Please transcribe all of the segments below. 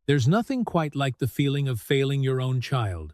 There's nothing quite like the feeling of failing your own child.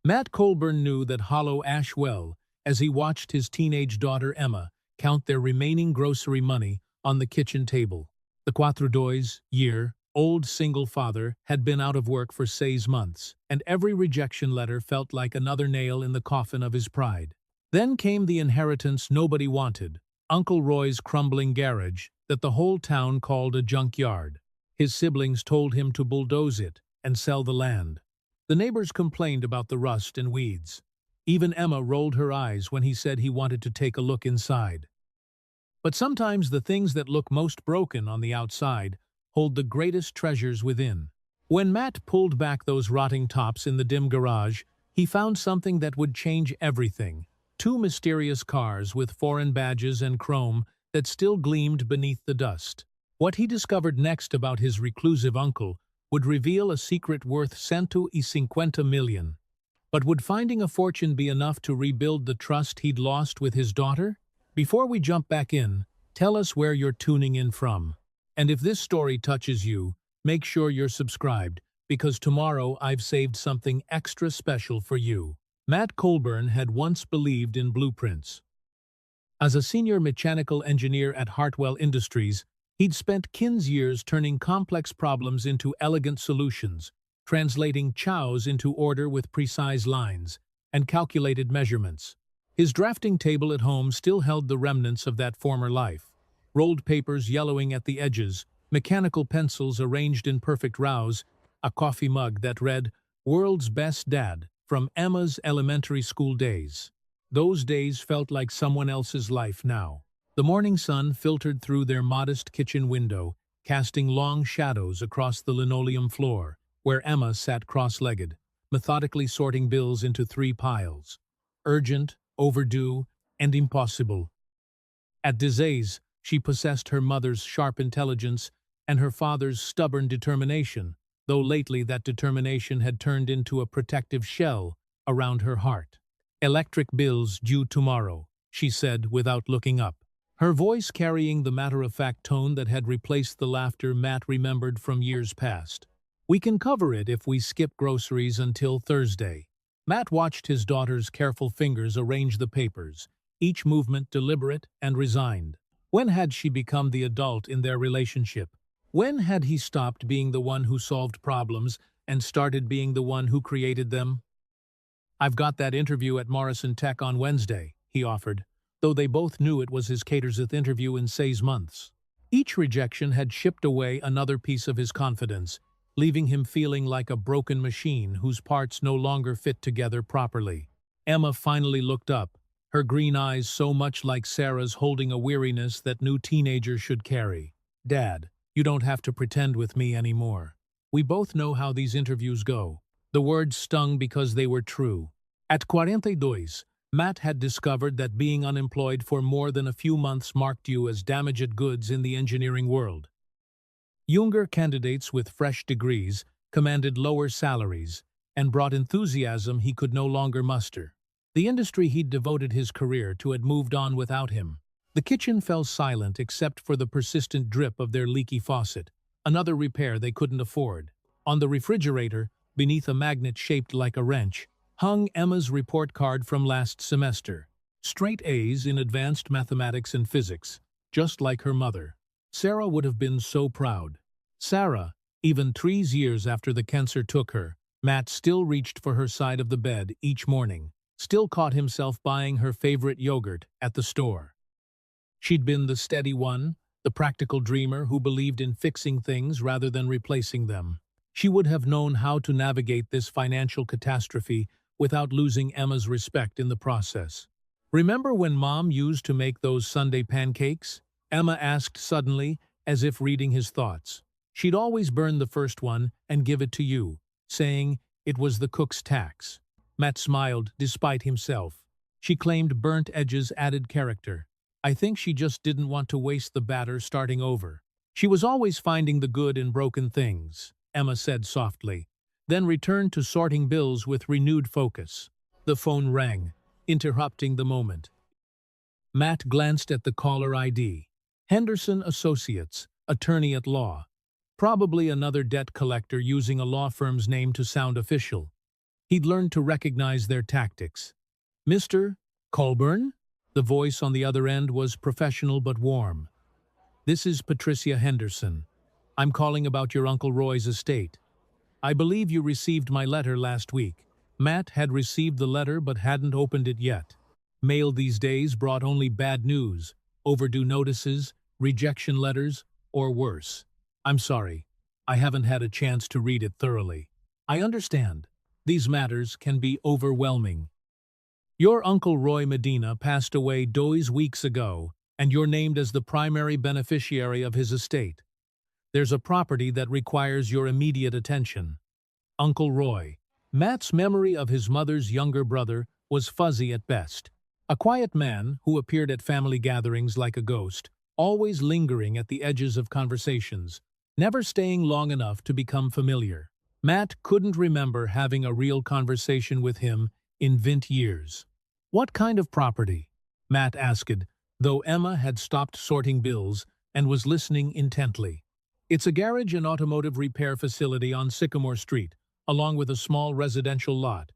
Matt Colburn knew that hollow ash well as he watched his teenage daughter Emma count their remaining grocery money on the kitchen table. The year-old single father had been out of work for 6 months, and every rejection letter felt like another nail in the coffin of his pride. Then came the inheritance nobody wanted, Uncle Roy's crumbling garage that the whole town called a junkyard. His siblings told him to bulldoze it and sell the land. The neighbors complained about the rust and weeds. Even Emma rolled her eyes when he said he wanted to take a look inside. But sometimes the things that look most broken on the outside hold the greatest treasures within. When Matt pulled back those rotting tops in the dim garage, he found something that would change everything. 2 mysterious cars with foreign badges and chrome that still gleamed beneath the dust. What he discovered next about his reclusive uncle would reveal a secret worth $150 million. But would finding a fortune be enough to rebuild the trust he'd lost with his daughter? Before we jump back in, tell us where you're tuning in from. And if this story touches you, make sure you're subscribed, because tomorrow I've saved something extra special for you. Matt Colburn had once believed in blueprints. As a senior mechanical engineer at Hartwell Industries, he'd spent years turning complex problems into elegant solutions, translating chows into order with precise lines and calculated measurements. His drafting table at home still held the remnants of that former life. Rolled papers yellowing at the edges, mechanical pencils arranged in perfect rows, a coffee mug that read, "World's Best Dad," from Emma's elementary school days. Those days felt like someone else's life now. The morning sun filtered through their modest kitchen window, casting long shadows across the linoleum floor, where Emma sat cross-legged, methodically sorting bills into 3 piles: urgent, overdue, and impossible. At Dizays, she possessed her mother's sharp intelligence and her father's stubborn determination, though lately that determination had turned into a protective shell around her heart. "Electric bills due tomorrow," she said without looking up, her voice carrying the matter-of-fact tone that had replaced the laughter Matt remembered from years past. "We can cover it if we skip groceries until Thursday." Matt watched his daughter's careful fingers arrange the papers, each movement deliberate and resigned. When had she become the adult in their relationship? When had he stopped being the one who solved problems and started being the one who created them? "I've got that interview at Morrison Tech on Wednesday," he offered, though they both knew it was his 40th interview in 6 months. Each rejection had chipped away another piece of his confidence, leaving him feeling like a broken machine whose parts no longer fit together properly. Emma finally looked up, her green eyes so much like Sarah's holding a weariness that new teenagers should carry. "Dad, you don't have to pretend with me anymore. We both know how these interviews go." The words stung because they were true. At 42, Matt had discovered that being unemployed for more than a few months marked you as damaged goods in the engineering world. Younger candidates with fresh degrees commanded lower salaries and brought enthusiasm he could no longer muster. The industry he'd devoted his career to had moved on without him. The kitchen fell silent except for the persistent drip of their leaky faucet, another repair they couldn't afford. On the refrigerator, beneath a magnet shaped like a wrench, hung Emma's report card from last semester. Straight A's in advanced mathematics and physics, just like her mother. Sarah would have been so proud. Sarah, even 3 years after the cancer took her, Matt still reached for her side of the bed each morning, still caught himself buying her favorite yogurt at the store. She'd been the steady one, the practical dreamer who believed in fixing things rather than replacing them. She would have known how to navigate this financial catastrophe without losing Emma's respect in the process. "Remember when Mom used to make those Sunday pancakes?" Emma asked suddenly, as if reading his thoughts. "She'd always burn the first one and give it to you, saying it was the cook's tax." Matt smiled despite himself. She claimed burnt edges added character. "I think she just didn't want to waste the batter starting over." "She was always finding the good in broken things," Emma said softly, then returned to sorting bills with renewed focus. The phone rang, interrupting the moment. Matt glanced at the caller ID. Henderson Associates, attorney at law. Probably another debt collector using a law firm's name to sound official. He'd learned to recognize their tactics. "Mr. Colburn?" The voice on the other end was professional but warm. "This is Patricia Henderson. I'm calling about your Uncle Roy's estate. I believe you received my letter last week." Matt had received the letter but hadn't opened it yet. Mail these days brought only bad news, overdue notices, rejection letters, or worse. "I'm sorry. I haven't had a chance to read it thoroughly. I understand. These matters can be overwhelming. Your Uncle Roy Medina passed away 2 weeks ago, and you're named as the primary beneficiary of his estate. There's a property that requires your immediate attention." Uncle Roy. Matt's memory of his mother's younger brother was fuzzy at best. A quiet man who appeared at family gatherings like a ghost, always lingering at the edges of conversations, never staying long enough to become familiar. Matt couldn't remember having a real conversation with him in 20 years. "What kind of property?" Matt asked, though Emma had stopped sorting bills and was listening intently. "It's a garage and automotive repair facility on Sycamore Street, along with a small residential lot.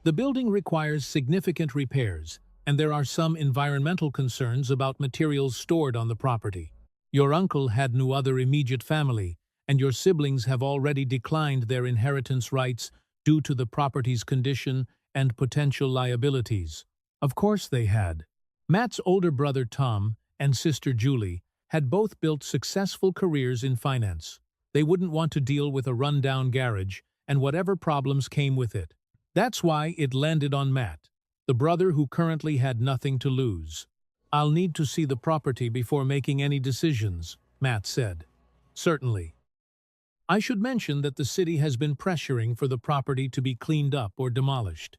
The building requires significant repairs, and there are some environmental concerns about materials stored on the property. Your uncle had no other immediate family, and your siblings have already declined their inheritance rights due to the property's condition and potential liabilities." Of course they had. Matt's older brother Tom and sister Julie had both built successful careers in finance. They wouldn't want to deal with a rundown garage and whatever problems came with it. That's why it landed on Matt, the brother who currently had nothing to lose. "I'll need to see the property before making any decisions," Matt said. "Certainly. I should mention that the city has been pressuring for the property to be cleaned up or demolished.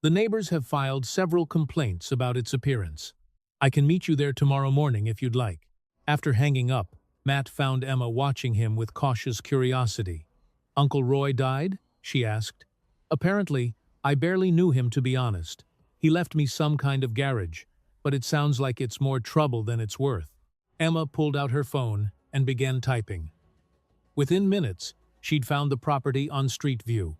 The neighbors have filed several complaints about its appearance. I can meet you there tomorrow morning if you'd like." After hanging up, Matt found Emma watching him with cautious curiosity. "Uncle Roy died?" she asked. "Apparently, I barely knew him, to be honest. He left me some kind of garage, but it sounds like it's more trouble than it's worth." Emma pulled out her phone and began typing. Within minutes, she'd found the property on Street View.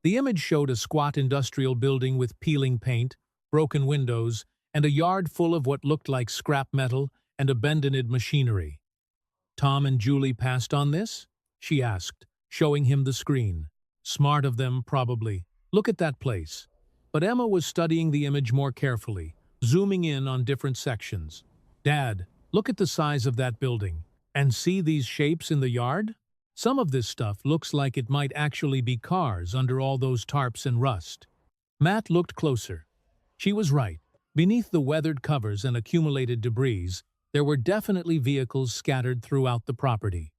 The image showed a squat industrial building with peeling paint, broken windows, and a yard full of what looked like scrap metal and abandoned machinery. "Tom and Julie passed on this?" she asked, showing him the screen. "Smart of them, probably. Look at that place." But Emma was studying the image more carefully, zooming in on different sections. "Dad, look at the size of that building. And see these shapes in the yard? Some of this stuff looks like it might actually be cars under all those tarps and rust." Matt looked closer. She was right. Beneath the weathered covers and accumulated debris, there were definitely vehicles scattered throughout the property.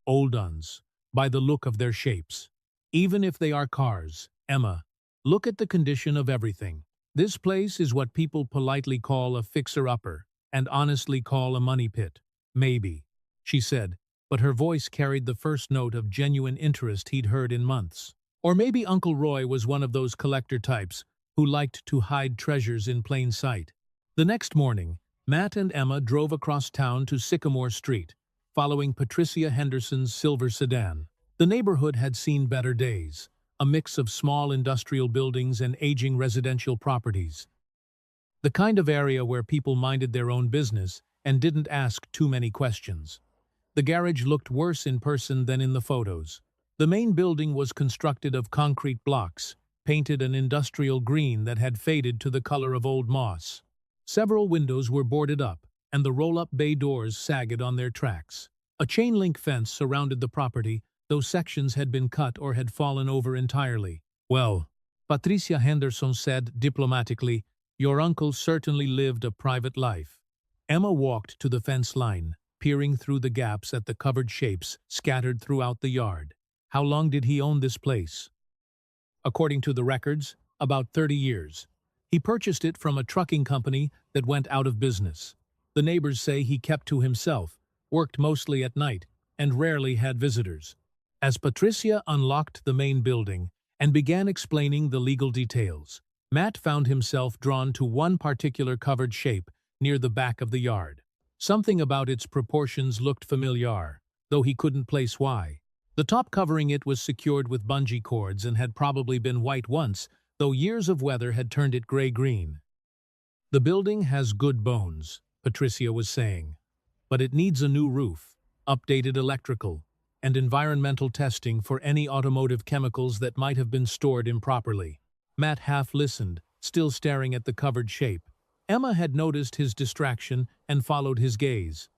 Old ones, by the look of their shapes. "Even if they are cars, Emma, look at the condition of everything. This place is what people politely call a fixer-upper, and honestly call a money pit. Maybe," she said, but her voice carried the first note of genuine interest he'd heard in months. Or maybe Uncle Roy was one of those collector types who liked to hide treasures in plain sight. The next morning, Matt and Emma drove across town to Sycamore Street, following Patricia Henderson's silver sedan. The neighborhood had seen better days, a mix of small industrial buildings and aging residential properties. The kind of area where people minded their own business and didn't ask too many questions. The garage looked worse in person than in the photos. The main building was constructed of concrete blocks, painted an industrial green that had faded to the color of old moss. Several windows were boarded up, and the roll-up bay doors sagged on their tracks. A chain-link fence surrounded the property, though sections had been cut or had fallen over entirely. "Well," Patricia Henderson said diplomatically, "your uncle certainly lived a private life." Emma walked to the fence line, peering through the gaps at the covered shapes scattered throughout the yard. How long did he own this place? According to the records, about 30 years. He purchased it from a trucking company that went out of business. The neighbors say he kept to himself, worked mostly at night, and rarely had visitors. As Patricia unlocked the main building and began explaining the legal details, Matt found himself drawn to one particular covered shape near the back of the yard. Something about its proportions looked familiar. though he couldn't place why. The top covering it was secured with bungee cords and had probably been white once, though years of weather had turned it gray-green. "The building has good bones," Patricia was saying, "but it needs a new roof, updated electrical, and environmental testing for any automotive chemicals that might have been stored improperly." Matt half listened, still staring at the covered shape. Emma had noticed his distraction and followed his gaze.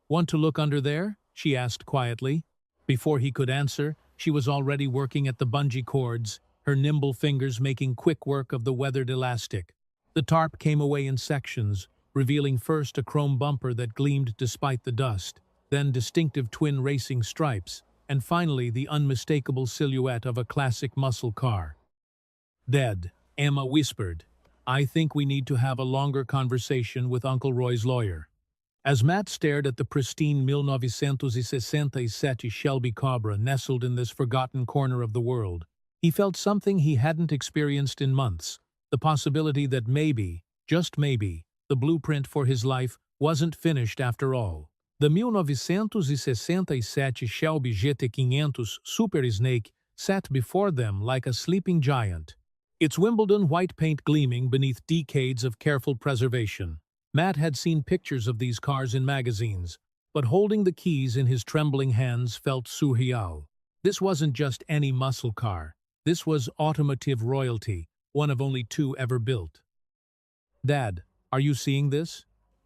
"Want to look under there?" she asked quietly. Before he could answer, she was already working at the bungee cords, her nimble fingers making quick work of the weathered elastic. The tarp came away in sections, revealing first a chrome bumper that gleamed despite the dust, then distinctive twin racing stripes, and finally the unmistakable silhouette of a classic muscle car. "Dead," Emma whispered. "I think we need to have a longer conversation with Uncle Roy's lawyer." As Matt stared at the pristine 1967 Shelby Cobra nestled in this forgotten corner of the world, he felt something he hadn't experienced in months, the possibility that maybe, just maybe, the blueprint for his life wasn't finished after all. The 1967 Shelby GT500 Super Snake sat before them like a sleeping giant, its Wimbledon white paint gleaming beneath decades of careful preservation. Matt had seen pictures of these cars in magazines, but holding the keys in his trembling hands felt surreal. This wasn't just any muscle car. This was automotive royalty, one of only 2 ever built. "Dad, are you seeing this?"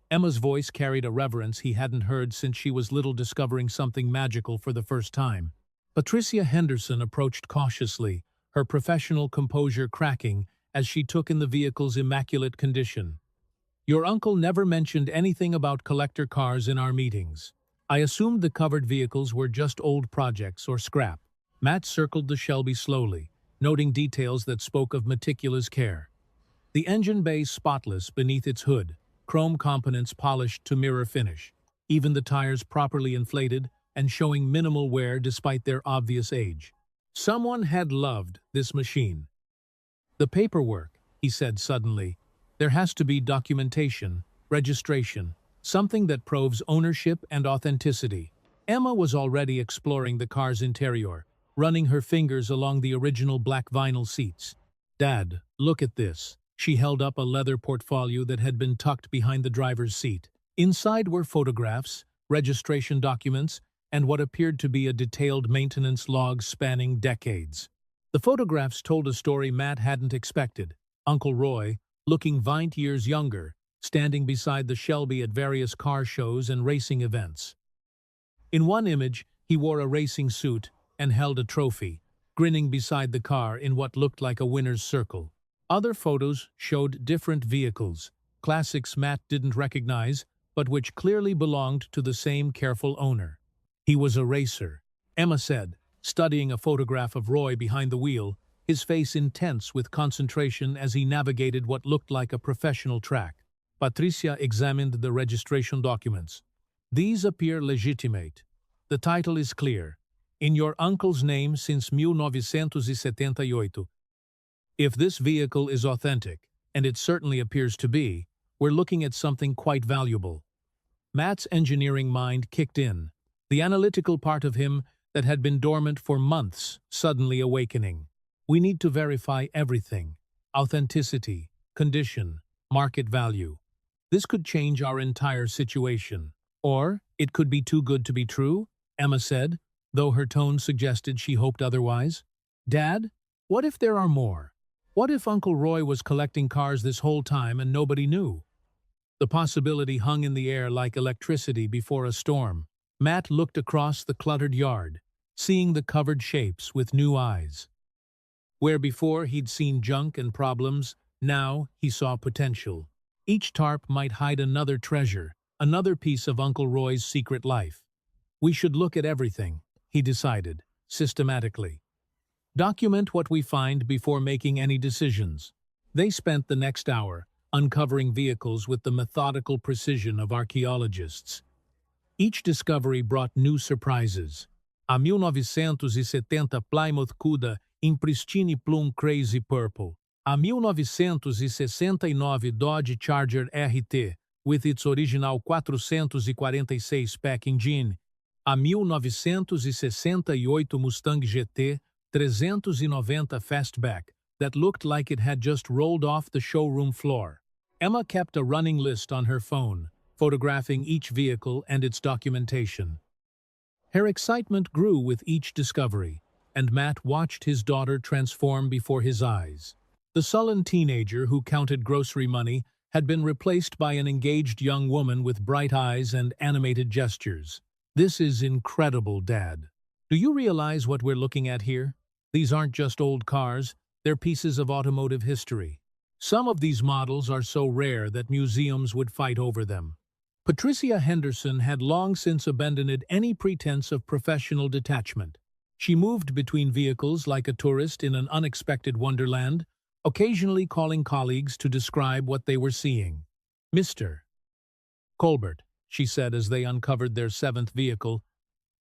Emma's voice carried a reverence he hadn't heard since she was little, discovering something magical for the first time. Patricia Henderson approached cautiously, her professional composure cracking as she took in the vehicle's immaculate condition. "Your uncle never mentioned anything about collector cars in our meetings. I assumed the covered vehicles were just old projects or scrap." Matt circled the Shelby slowly, noting details that spoke of meticulous care. The engine bay spotless beneath its hood, chrome components polished to mirror finish, even the tires properly inflated and showing minimal wear despite their obvious age. Someone had loved this machine. "The paperwork," he said suddenly. "There has to be documentation, registration, something that proves ownership and authenticity." Emma was already exploring the car's interior, running her fingers along the original black vinyl seats. "Dad, look at this." She held up a leather portfolio that had been tucked behind the driver's seat. Inside were photographs, registration documents, and what appeared to be a detailed maintenance log spanning decades. The photographs told a story Matt hadn't expected. Uncle Roy, looking 20 years younger, standing beside the Shelby at various car shows and racing events. In one image, he wore a racing suit and held a trophy, grinning beside the car in what looked like a winner's circle. Other photos showed different vehicles, classics Matt didn't recognize, but which clearly belonged to the same careful owner. "He was a racer," Emma said, studying a photograph of Roy behind the wheel, his face intense with concentration as he navigated what looked like a professional track. Patricia examined the registration documents. "These appear legitimate. The title is clear. In your uncle's name since 1978. If this vehicle is authentic, and it certainly appears to be, we're looking at something quite valuable." Matt's engineering mind kicked in, the analytical part of him that had been dormant for months suddenly awakening. "We need to verify everything. Authenticity, condition, market value. This could change our entire situation. Or, it could be too good to be true," Emma said, though her tone suggested she hoped otherwise. "Dad, what if there are more? What if Uncle Roy was collecting cars this whole time and nobody knew?" The possibility hung in the air like electricity before a storm. Matt looked across the cluttered yard, seeing the covered shapes with new eyes. Where before he'd seen junk and problems, now he saw potential. Each tarp might hide another treasure, another piece of Uncle Roy's secret life. "We should look at everything," he decided, systematically. "Document what we find before making any decisions." They spent the next hour uncovering vehicles with the methodical precision of archaeologists. Each discovery brought new surprises. A 1970 Plymouth Cuda in pristine plum crazy purple. A 1969 Dodge Charger RT, with its original 446 spec engine. a 1968 Mustang GT 390 Fastback that looked like it had just rolled off the showroom floor. Emma kept a running list on her phone, photographing each vehicle and its documentation. Her excitement grew with each discovery, and Matt watched his daughter transform before his eyes. The sullen teenager who counted grocery money had been replaced by an engaged young woman with bright eyes and animated gestures. "This is incredible, Dad. Do you realize what we're looking at here? These aren't just old cars, they're pieces of automotive history. Some of these models are so rare that museums would fight over them." Patricia Henderson had long since abandoned any pretense of professional detachment. She moved between vehicles like a tourist in an unexpected wonderland, occasionally calling colleagues to describe what they were seeing. "Mr. Colbert," she said as they uncovered their seventh vehicle,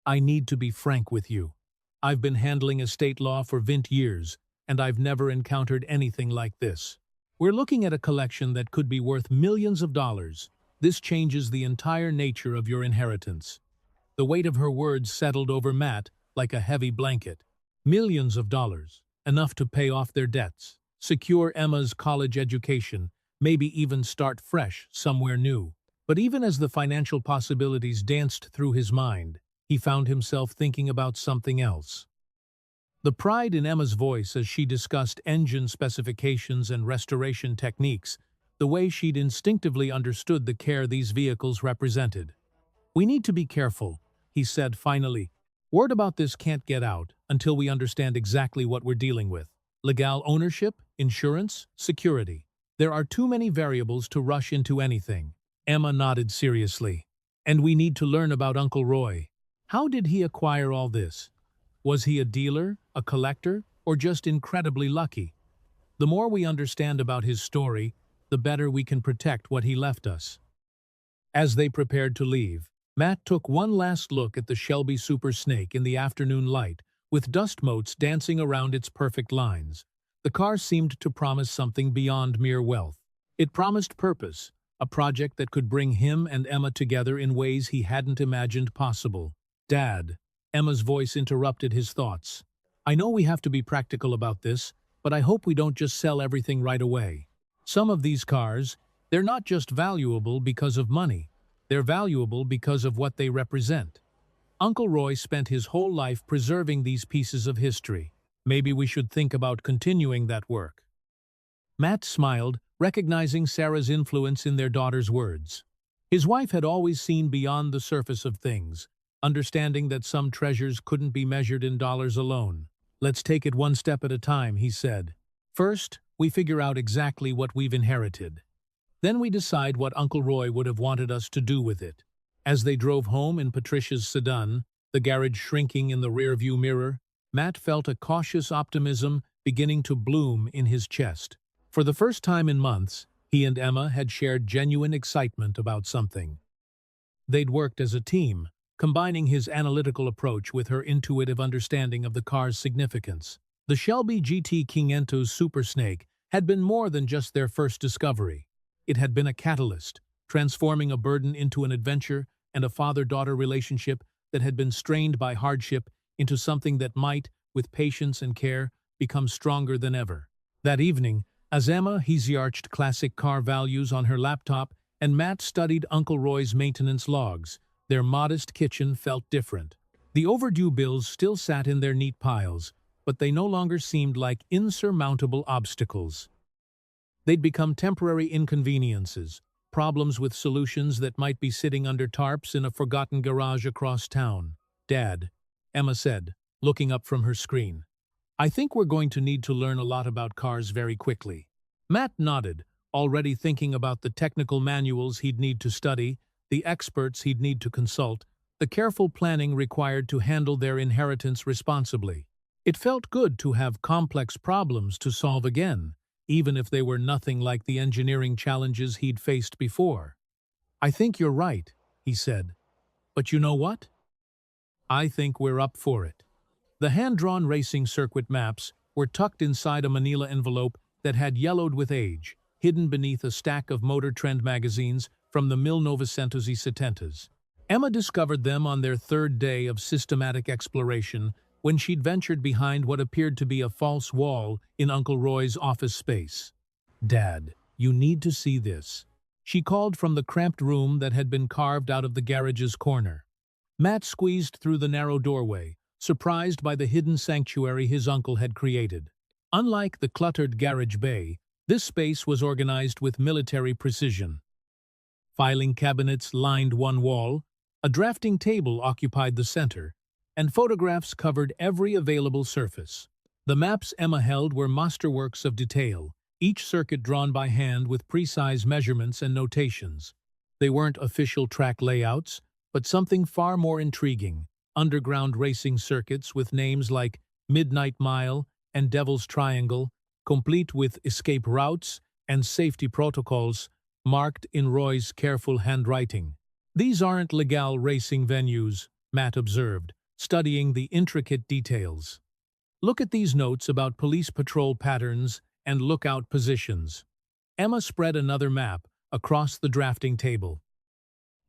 "I need to be frank with you. I've been handling estate law for 20 years, and I've never encountered anything like this. We're looking at a collection that could be worth millions of dollars. This changes the entire nature of your inheritance." The weight of her words settled over Matt like a heavy blanket. Millions of dollars, enough to pay off their debts, secure Emma's college education, maybe even start fresh somewhere new. But even as the financial possibilities danced through his mind, he found himself thinking about something else. The pride in Emma's voice as she discussed engine specifications and restoration techniques, the way she'd instinctively understood the care these vehicles represented. "We need to be careful," he said finally. "Word about this can't get out until we understand exactly what we're dealing with. Legal ownership, insurance, security. There are too many variables to rush into anything." Emma nodded seriously. "And we need to learn about Uncle Roy. How did he acquire all this? Was he a dealer, a collector, or just incredibly lucky? The more we understand about his story, the better we can protect what he left us." As they prepared to leave, Matt took one last look at the Shelby Super Snake in the afternoon light, with dust motes dancing around its perfect lines. The car seemed to promise something beyond mere wealth. It promised purpose, a project that could bring him and Emma together in ways he hadn't imagined possible. "Dad," Emma's voice interrupted his thoughts. "I know we have to be practical about this, but I hope we don't just sell everything right away. Some of these cars, they're not just valuable because of money. They're valuable because of what they represent. Uncle Roy spent his whole life preserving these pieces of history. Maybe we should think about continuing that work." Matt smiled, recognizing Sarah's influence in their daughter's words. His wife had always seen beyond the surface of things, understanding that some treasures couldn't be measured in dollars alone. "Let's take it one step at a time," he said. "First, we figure out exactly what we've inherited. Then we decide what Uncle Roy would have wanted us to do with it." As they drove home in Patricia's sedan, the garage shrinking in the rearview mirror, Matt felt a cautious optimism beginning to bloom in his chest. For the first time in months, he and Emma had shared genuine excitement about something. They'd worked as a team, combining his analytical approach with her intuitive understanding of the car's significance. The Shelby GT 500 Super Snake had been more than just their first discovery. It had been a catalyst, transforming a burden into an adventure and a father-daughter relationship that had been strained by hardship into something that might, with patience and care, become stronger than ever. That evening, as Emma hazy-arched classic car values on her laptop and Matt studied Uncle Roy's maintenance logs, their modest kitchen felt different. The overdue bills still sat in their neat piles, but they no longer seemed like insurmountable obstacles. They'd become temporary inconveniences, problems with solutions that might be sitting under tarps in a forgotten garage across town. "Dad," Emma said, looking up from her screen, "I think we're going to need to learn a lot about cars very quickly." Matt nodded, already thinking about the technical manuals he'd need to study, the experts he'd need to consult, the careful planning required to handle their inheritance responsibly. It felt good to have complex problems to solve again, even if they were nothing like the engineering challenges he'd faced before. "I think you're right," he said. "But you know what? I think we're up for it." The hand-drawn racing circuit maps were tucked inside a manila envelope that had yellowed with age, hidden beneath a stack of Motor Trend magazines from the 1970s. Emma discovered them on their third day of systematic exploration when she'd ventured behind what appeared to be a false wall in Uncle Roy's office space. "Dad, you need to see this," she called from the cramped room that had been carved out of the garage's corner. Matt squeezed through the narrow doorway, surprised by the hidden sanctuary his uncle had created. Unlike the cluttered garage bay, this space was organized with military precision. Filing cabinets lined one wall, a drafting table occupied the center, and photographs covered every available surface. The maps Emma held were masterworks of detail, each circuit drawn by hand with precise measurements and notations. They weren't official track layouts, but something far more intriguing: underground racing circuits with names like Midnight Mile and Devil's Triangle, complete with escape routes and safety protocols marked in Roy's careful handwriting. "These aren't legal racing venues," Matt observed, studying the intricate details. "Look at these notes about police patrol patterns and lookout positions." Emma spread another map across the drafting table.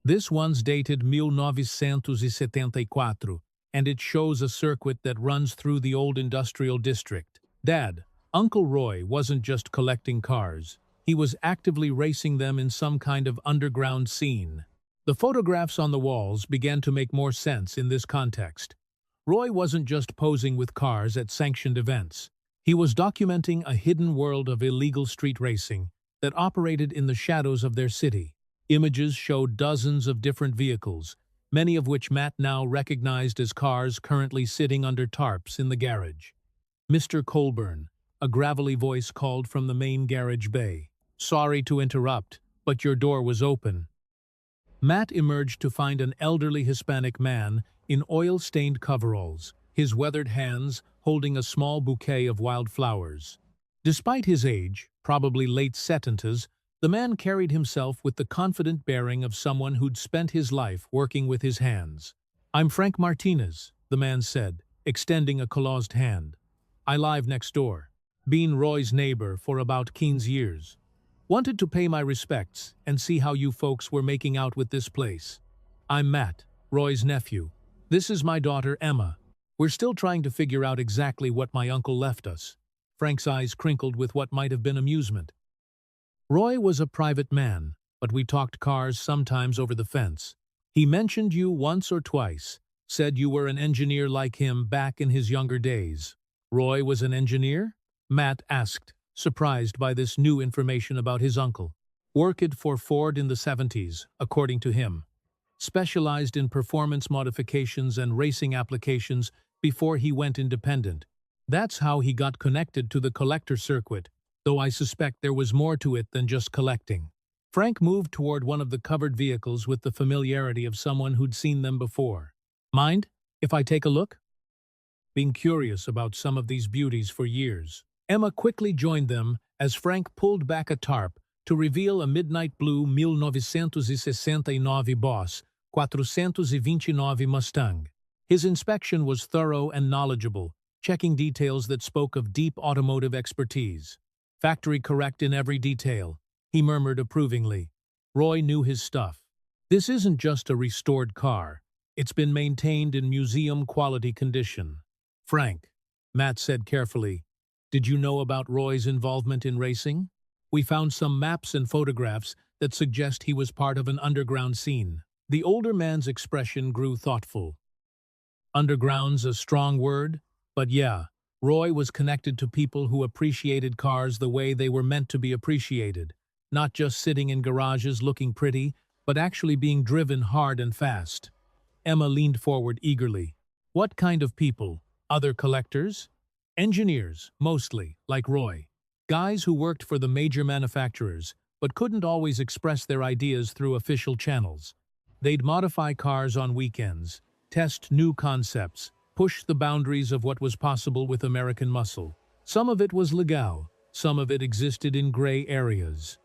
"This one's dated 1974, and it shows a circuit that runs through the old industrial district." "Dad, Uncle Roy wasn't just collecting cars. He was actively racing them in some kind of underground scene." The photographs on the walls began to make more sense in this context. Roy wasn't just posing with cars at sanctioned events. He was documenting a hidden world of illegal street racing that operated in the shadows of their city. Images showed dozens of different vehicles, many of which Matt now recognized as cars currently sitting under tarps in the garage. "Mr. Colburn," a gravelly voice called from the main garage bay. "Sorry to interrupt, but your door was open." Matt emerged to find an elderly Hispanic man in oil-stained coveralls, his weathered hands holding a small bouquet of wild flowers. Despite his age, probably late setentas, the man carried himself with the confident bearing of someone who'd spent his life working with his hands. "I'm Frank Martinez," the man said, extending a calloused hand. "I live next door. Been Roy's neighbor for about 15 years. Wanted to pay my respects and see how you folks were making out with this place. I'm Matt, Roy's nephew. This is my daughter Emma. We're still trying to figure out exactly what my uncle left us." Frank's eyes crinkled with what might have been amusement. "Roy was a private man, but we talked cars sometimes over the fence. He mentioned you once or twice, said you were an engineer like him back in his younger days." "Roy was an engineer?" Matt asked, surprised by this new information about his uncle. "Worked for Ford in the 70s, according to him. Specialized in performance modifications and racing applications before he went independent. That's how he got connected to the collector circuit, though I suspect there was more to it than just collecting." Frank moved toward one of the covered vehicles with the familiarity of someone who'd seen them before. "Mind if I take a look?" Being curious about some of these beauties for years, Emma quickly joined them as Frank pulled back a tarp to reveal a midnight blue 1969 Boss 429 Mustang. His inspection was thorough and knowledgeable, checking details that spoke of deep automotive expertise. "Factory correct in every detail," he murmured approvingly. Roy knew his stuff. "This isn't just a restored car. It's been maintained in museum-quality condition." "Frank," Matt said carefully, "did you know about Roy's involvement in racing? We found some maps and photographs that suggest he was part of an underground scene." The older man's expression grew thoughtful. "Underground's a strong word, but yeah, Roy was connected to people who appreciated cars the way they were meant to be appreciated, not just sitting in garages looking pretty, but actually being driven hard and fast." Emma leaned forward eagerly. "What kind of people? Other collectors?" "Engineers, mostly, like Roy. Guys who worked for the major manufacturers, but couldn't always express their ideas through official channels. They'd modify cars on weekends, test new concepts, push the boundaries of what was possible with American muscle. Some of it was legal, some of it existed in gray areas."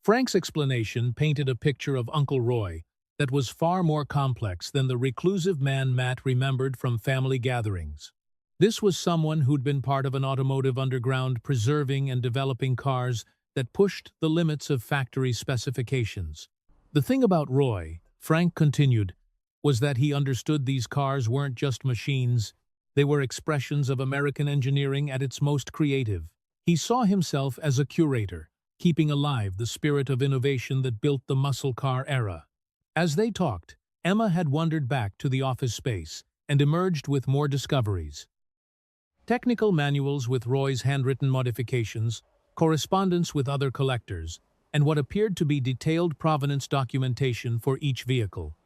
Frank's explanation painted a picture of Uncle Roy that was far more complex than the reclusive man Matt remembered from family gatherings. This was someone who'd been part of an automotive underground preserving and developing cars that pushed the limits of factory specifications. The thing about Roy, Frank continued, was that he understood these cars weren't just machines, they were expressions of American engineering at its most creative. He saw himself as a curator, keeping alive the spirit of innovation that built the muscle car era. As they talked, Emma had wandered back to the office space and emerged with more discoveries. Technical manuals with Roy's handwritten modifications, correspondence with other collectors, and what appeared to be detailed provenance documentation for each vehicle.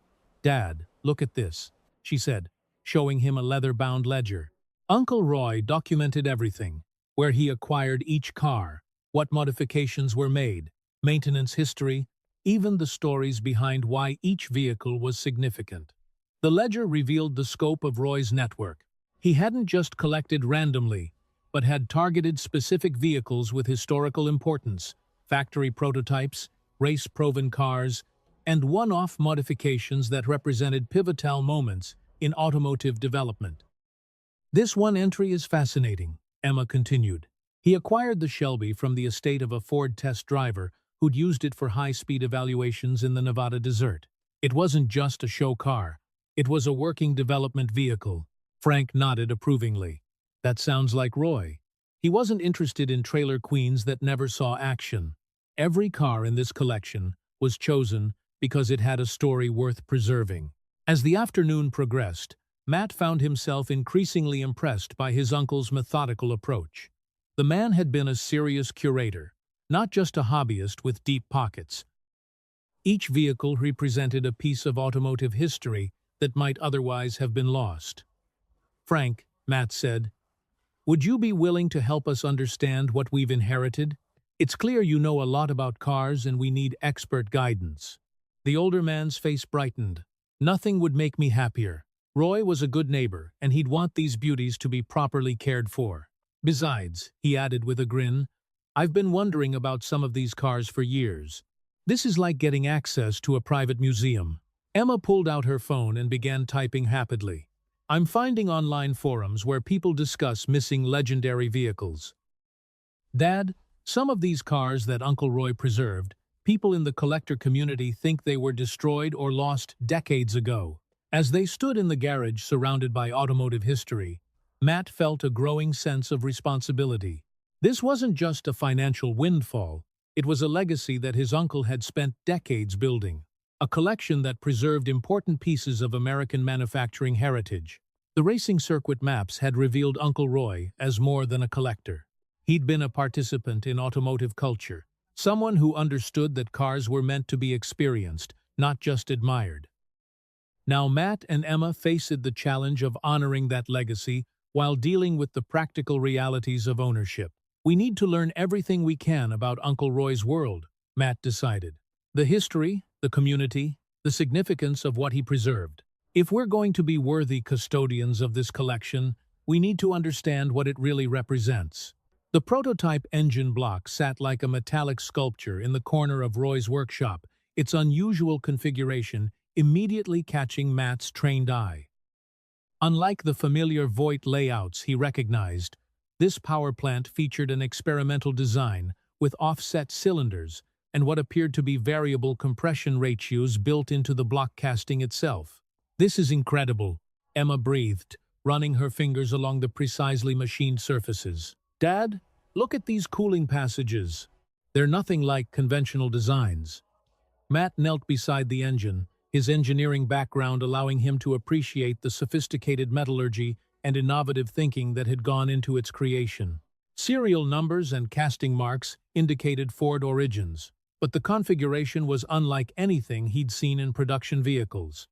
"Dad, look at this," she said, showing him a leather-bound ledger. Uncle Roy documented everything, where he acquired each car, what modifications were made, maintenance history, even the stories behind why each vehicle was significant. The ledger revealed the scope of Roy's network. He hadn't just collected randomly, but had targeted specific vehicles with historical importance, factory prototypes, race-proven cars, and one-off modifications that represented pivotal moments in automotive development. "This one entry is fascinating," Emma continued. "He acquired the Shelby from the estate of a Ford test driver who'd used it for high-speed evaluations in the Nevada desert. It wasn't just a show car. It was a working development vehicle." Frank nodded approvingly. "That sounds like Roy. He wasn't interested in trailer queens that never saw action. Every car in this collection was chosen because it had a story worth preserving." As the afternoon progressed, Matt found himself increasingly impressed by his uncle's methodical approach. The man had been a serious curator, not just a hobbyist with deep pockets. Each vehicle represented a piece of automotive history that might otherwise have been lost. "Frank," Matt said, "would you be willing to help us understand what we've inherited? It's clear you know a lot about cars and we need expert guidance." The older man's face brightened. "Nothing would make me happier. Roy was a good neighbor, and he'd want these beauties to be properly cared for. Besides," he added with a grin, "I've been wondering about some of these cars for years. This is like getting access to a private museum." Emma pulled out her phone and began typing rapidly. "I'm finding online forums where people discuss missing legendary vehicles. Dad, some of these cars that Uncle Roy preserved, people in the collector community think they were destroyed or lost decades ago." As they stood in the garage surrounded by automotive history, Matt felt a growing sense of responsibility. This wasn't just a financial windfall, it was a legacy that his uncle had spent decades building. A collection that preserved important pieces of American manufacturing heritage. The racing circuit maps had revealed Uncle Roy as more than a collector. He'd been a participant in automotive culture, someone who understood that cars were meant to be experienced, not just admired. Now Matt and Emma faced the challenge of honoring that legacy while dealing with the practical realities of ownership. "We need to learn everything we can about Uncle Roy's world," Matt decided. "The history, the community, the significance of what he preserved. If we're going to be worthy custodians of this collection, we need to understand what it really represents." The prototype engine block sat like a metallic sculpture in the corner of Roy's workshop, its unusual configuration immediately catching Matt's trained eye. Unlike the familiar Voight layouts he recognized, this power plant featured an experimental design with offset cylinders and what appeared to be variable compression ratios built into the block casting itself. "This is incredible," Emma breathed, running her fingers along the precisely machined surfaces. "Dad, look at these cooling passages. They're nothing like conventional designs." Matt knelt beside the engine, his engineering background allowing him to appreciate the sophisticated metallurgy and innovative thinking that had gone into its creation. Serial numbers and casting marks indicated Ford origins, but the configuration was unlike anything he'd seen in production vehicles.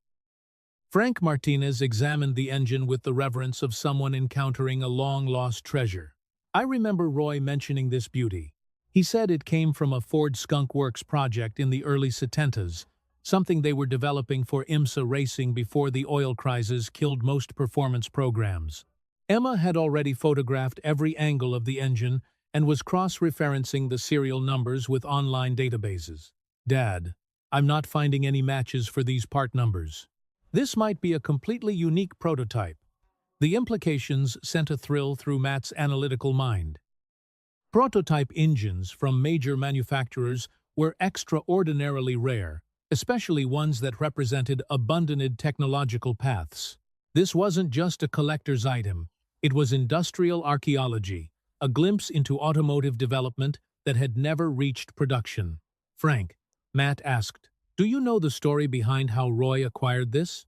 Frank Martinez examined the engine with the reverence of someone encountering a long-lost treasure. "I remember Roy mentioning this beauty. He said it came from a Ford Skunk Works project in the early 70s, something they were developing for IMSA racing before the oil crisis killed most performance programs." Emma had already photographed every angle of the engine and was cross-referencing the serial numbers with online databases. "Dad, I'm not finding any matches for these part numbers. This might be a completely unique prototype." The implications sent a thrill through Matt's analytical mind. Prototype engines from major manufacturers were extraordinarily rare, especially ones that represented abundant technological paths. This wasn't just a collector's item, it was industrial archaeology, a glimpse into automotive development that had never reached production. Frank, Matt asked, do you know the story behind how Roy acquired this?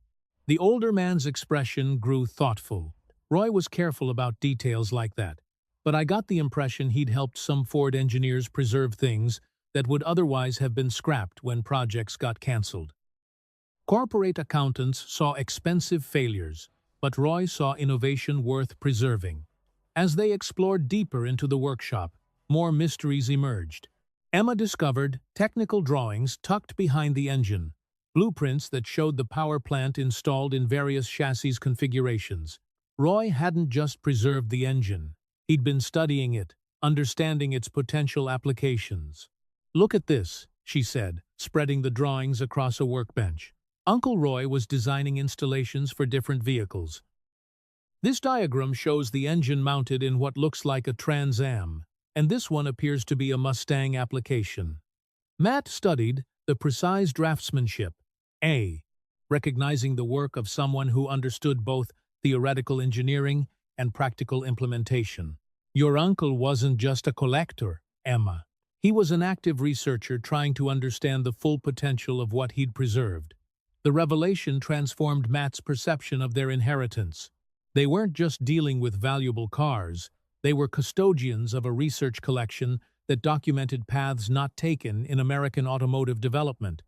The older man's expression grew thoughtful. Roy was careful about details like that, but I got the impression he'd helped some Ford engineers preserve things that would otherwise have been scrapped when projects got cancelled. Corporate accountants saw expensive failures, but Roy saw innovation worth preserving. As they explored deeper into the workshop, more mysteries emerged. Emma discovered technical drawings tucked behind the engine, blueprints that showed the power plant installed in various chassis configurations. Roy hadn't just preserved the engine, he'd been studying it, understanding its potential applications. Look at this, she said, spreading the drawings across a workbench. Uncle Roy was designing installations for different vehicles. This diagram shows the engine mounted in what looks like a Trans Am, and this one appears to be a Mustang application. Matt studied the precise draftsmanship, recognizing the work of someone who understood both theoretical engineering and practical implementation. Your uncle wasn't just a collector, Emma. He was an active researcher trying to understand the full potential of what he'd preserved. The revelation transformed Matt's perception of their inheritance. They weren't just dealing with valuable cars, they were custodians of a research collection that documented paths not taken in American automotive development.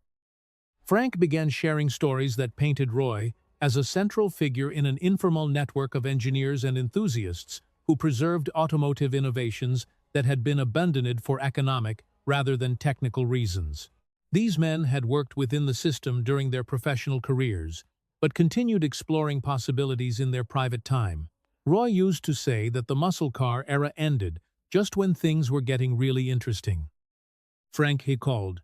Frank began sharing stories that painted Roy as a central figure in an informal network of engineers and enthusiasts who preserved automotive innovations that had been abandoned for economic rather than technical reasons. These men had worked within the system during their professional careers, but continued exploring possibilities in their private time. Roy used to say that the muscle car era ended just when things were getting really interesting. Frank, he called,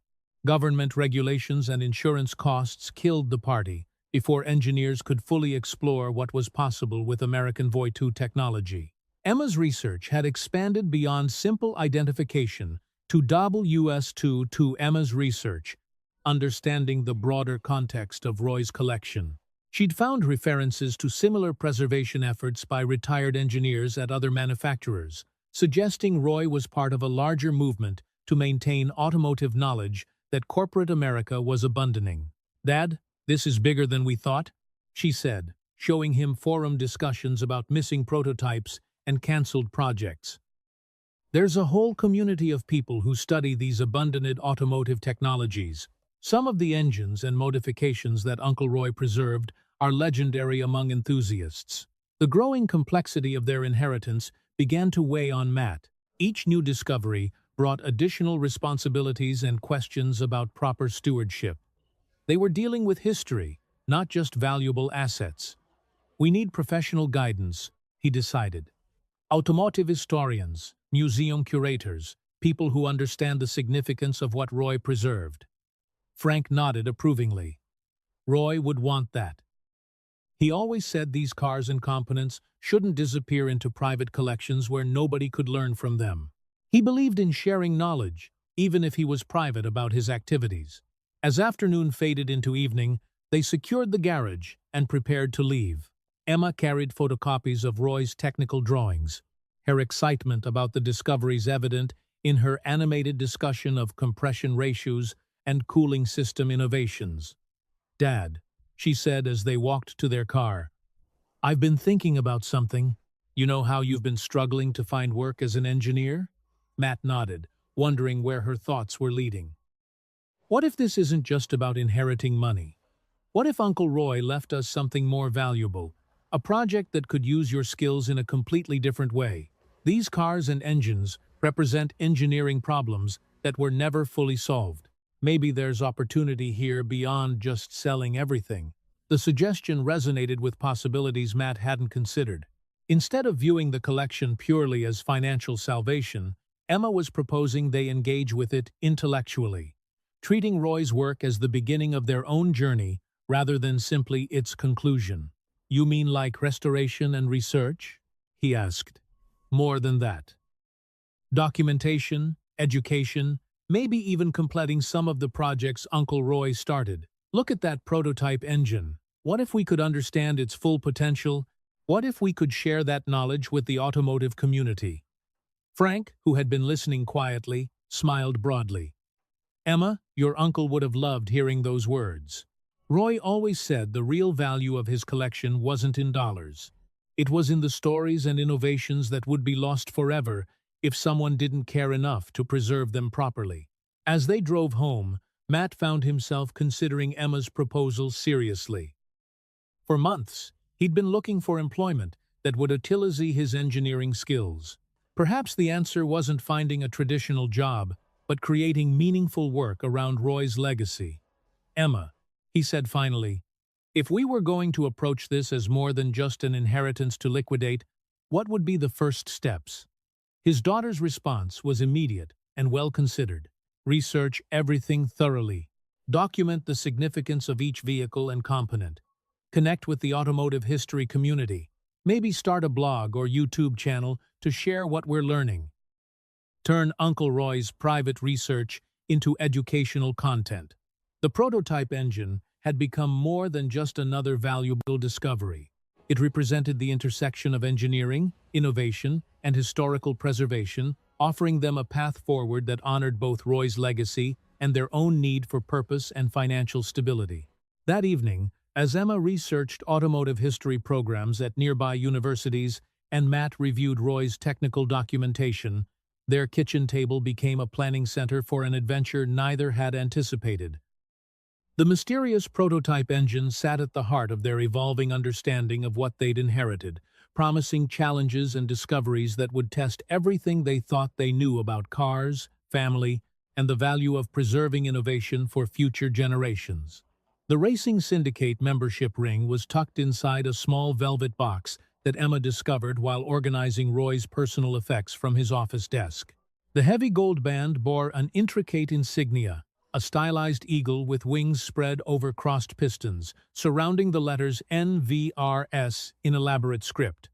government regulations and insurance costs killed the party before engineers could fully explore what was possible with American Voitu technology. Emma's research had expanded beyond simple identification to WS2 to Emma's research, understanding the broader context of Roy's collection. She'd found references to similar preservation efforts by retired engineers at other manufacturers, suggesting Roy was part of a larger movement to maintain automotive knowledge that corporate America was abandoning. "Dad, this is bigger than we thought," she said, showing him forum discussions about missing prototypes and cancelled projects. "There's a whole community of people who study these abandoned automotive technologies. Some of the engines and modifications that Uncle Roy preserved are legendary among enthusiasts." The growing complexity of their inheritance began to weigh on Matt. Each new discovery brought additional responsibilities and questions about proper stewardship. They were dealing with history, not just valuable assets. "We need professional guidance," he decided. "Automotive historians, museum curators, people who understand the significance of what Roy preserved." Frank nodded approvingly. Roy would want that. He always said these cars and components shouldn't disappear into private collections where nobody could learn from them. He believed in sharing knowledge, even if he was private about his activities. As afternoon faded into evening, they secured the garage and prepared to leave. Emma carried photocopies of Roy's technical drawings, her excitement about the discoveries evident in her animated discussion of compression ratios and cooling system innovations. "Dad," she said as they walked to their car, "I've been thinking about something. You know how you've been struggling to find work as an engineer?" Matt nodded, wondering where her thoughts were leading. "What if this isn't just about inheriting money? What if Uncle Roy left us something more valuable? A project that could use your skills in a completely different way. These cars and engines represent engineering problems that were never fully solved. Maybe there's opportunity here beyond just selling everything." The suggestion resonated with possibilities Matt hadn't considered. Instead of viewing the collection purely as financial salvation, Emma was proposing they engage with it intellectually, treating Roy's work as the beginning of their own journey rather than simply its conclusion. "You mean like restoration and research?" he asked. "More than that. Documentation, education, maybe even completing some of the projects Uncle Roy started. Look at that prototype engine. What if we could understand its full potential? What if we could share that knowledge with the automotive community? Frank, who had been listening quietly, smiled broadly. Emma, your uncle would have loved hearing those words. Roy always said the real value of his collection wasn't in dollars. It was in the stories and innovations that would be lost forever if someone didn't care enough to preserve them properly. As they drove home, Matt found himself considering Emma's proposal seriously. For months, he'd been looking for employment that would utilize his engineering skills. Perhaps the answer wasn't finding a traditional job, but creating meaningful work around Roy's legacy. Emma, he said finally, if we were going to approach this as more than just an inheritance to liquidate, what would be the first steps? His daughter's response was immediate and well considered. Research everything thoroughly. Document the significance of each vehicle and component. Connect with the automotive history community. Maybe start a blog or YouTube channel to share what we're learning. Turn Uncle Roy's private research into educational content. The prototype engine had become more than just another valuable discovery. It represented the intersection of engineering, innovation, and historical preservation, offering them a path forward that honored both Roy's legacy and their own need for purpose and financial stability. That evening, as Emma researched automotive history programs at nearby universities and Matt reviewed Roy's technical documentation, their kitchen table became a planning center for an adventure neither had anticipated. The mysterious prototype engine sat at the heart of their evolving understanding of what they'd inherited, promising challenges and discoveries that would test everything they thought they knew about cars, family, and the value of preserving innovation for future generations. The Racing Syndicate membership ring was tucked inside a small velvet box that Emma discovered while organizing Roy's personal effects from his office desk. The heavy gold band bore an intricate insignia, a stylized eagle with wings spread over crossed pistons, surrounding the letters NVRS in elaborate script.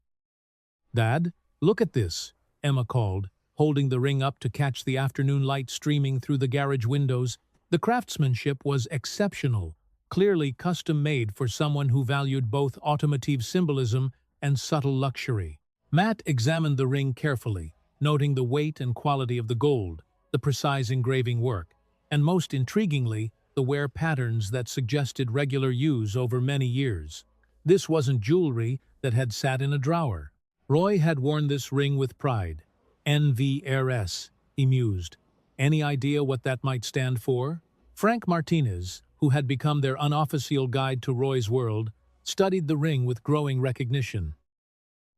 "Dad, look at this," Emma called, holding the ring up to catch the afternoon light streaming through the garage windows. The craftsmanship was exceptional, clearly custom-made for someone who valued both automotive symbolism and subtle luxury. Matt examined the ring carefully, noting the weight and quality of the gold, the precise engraving work, and most intriguingly, the wear patterns that suggested regular use over many years. This wasn't jewelry that had sat in a drawer. Roy had worn this ring with pride. NVRS, he mused. Any idea what that might stand for? Frank Martinez, who had become their unofficial guide to Roy's world, studied the ring with growing recognition.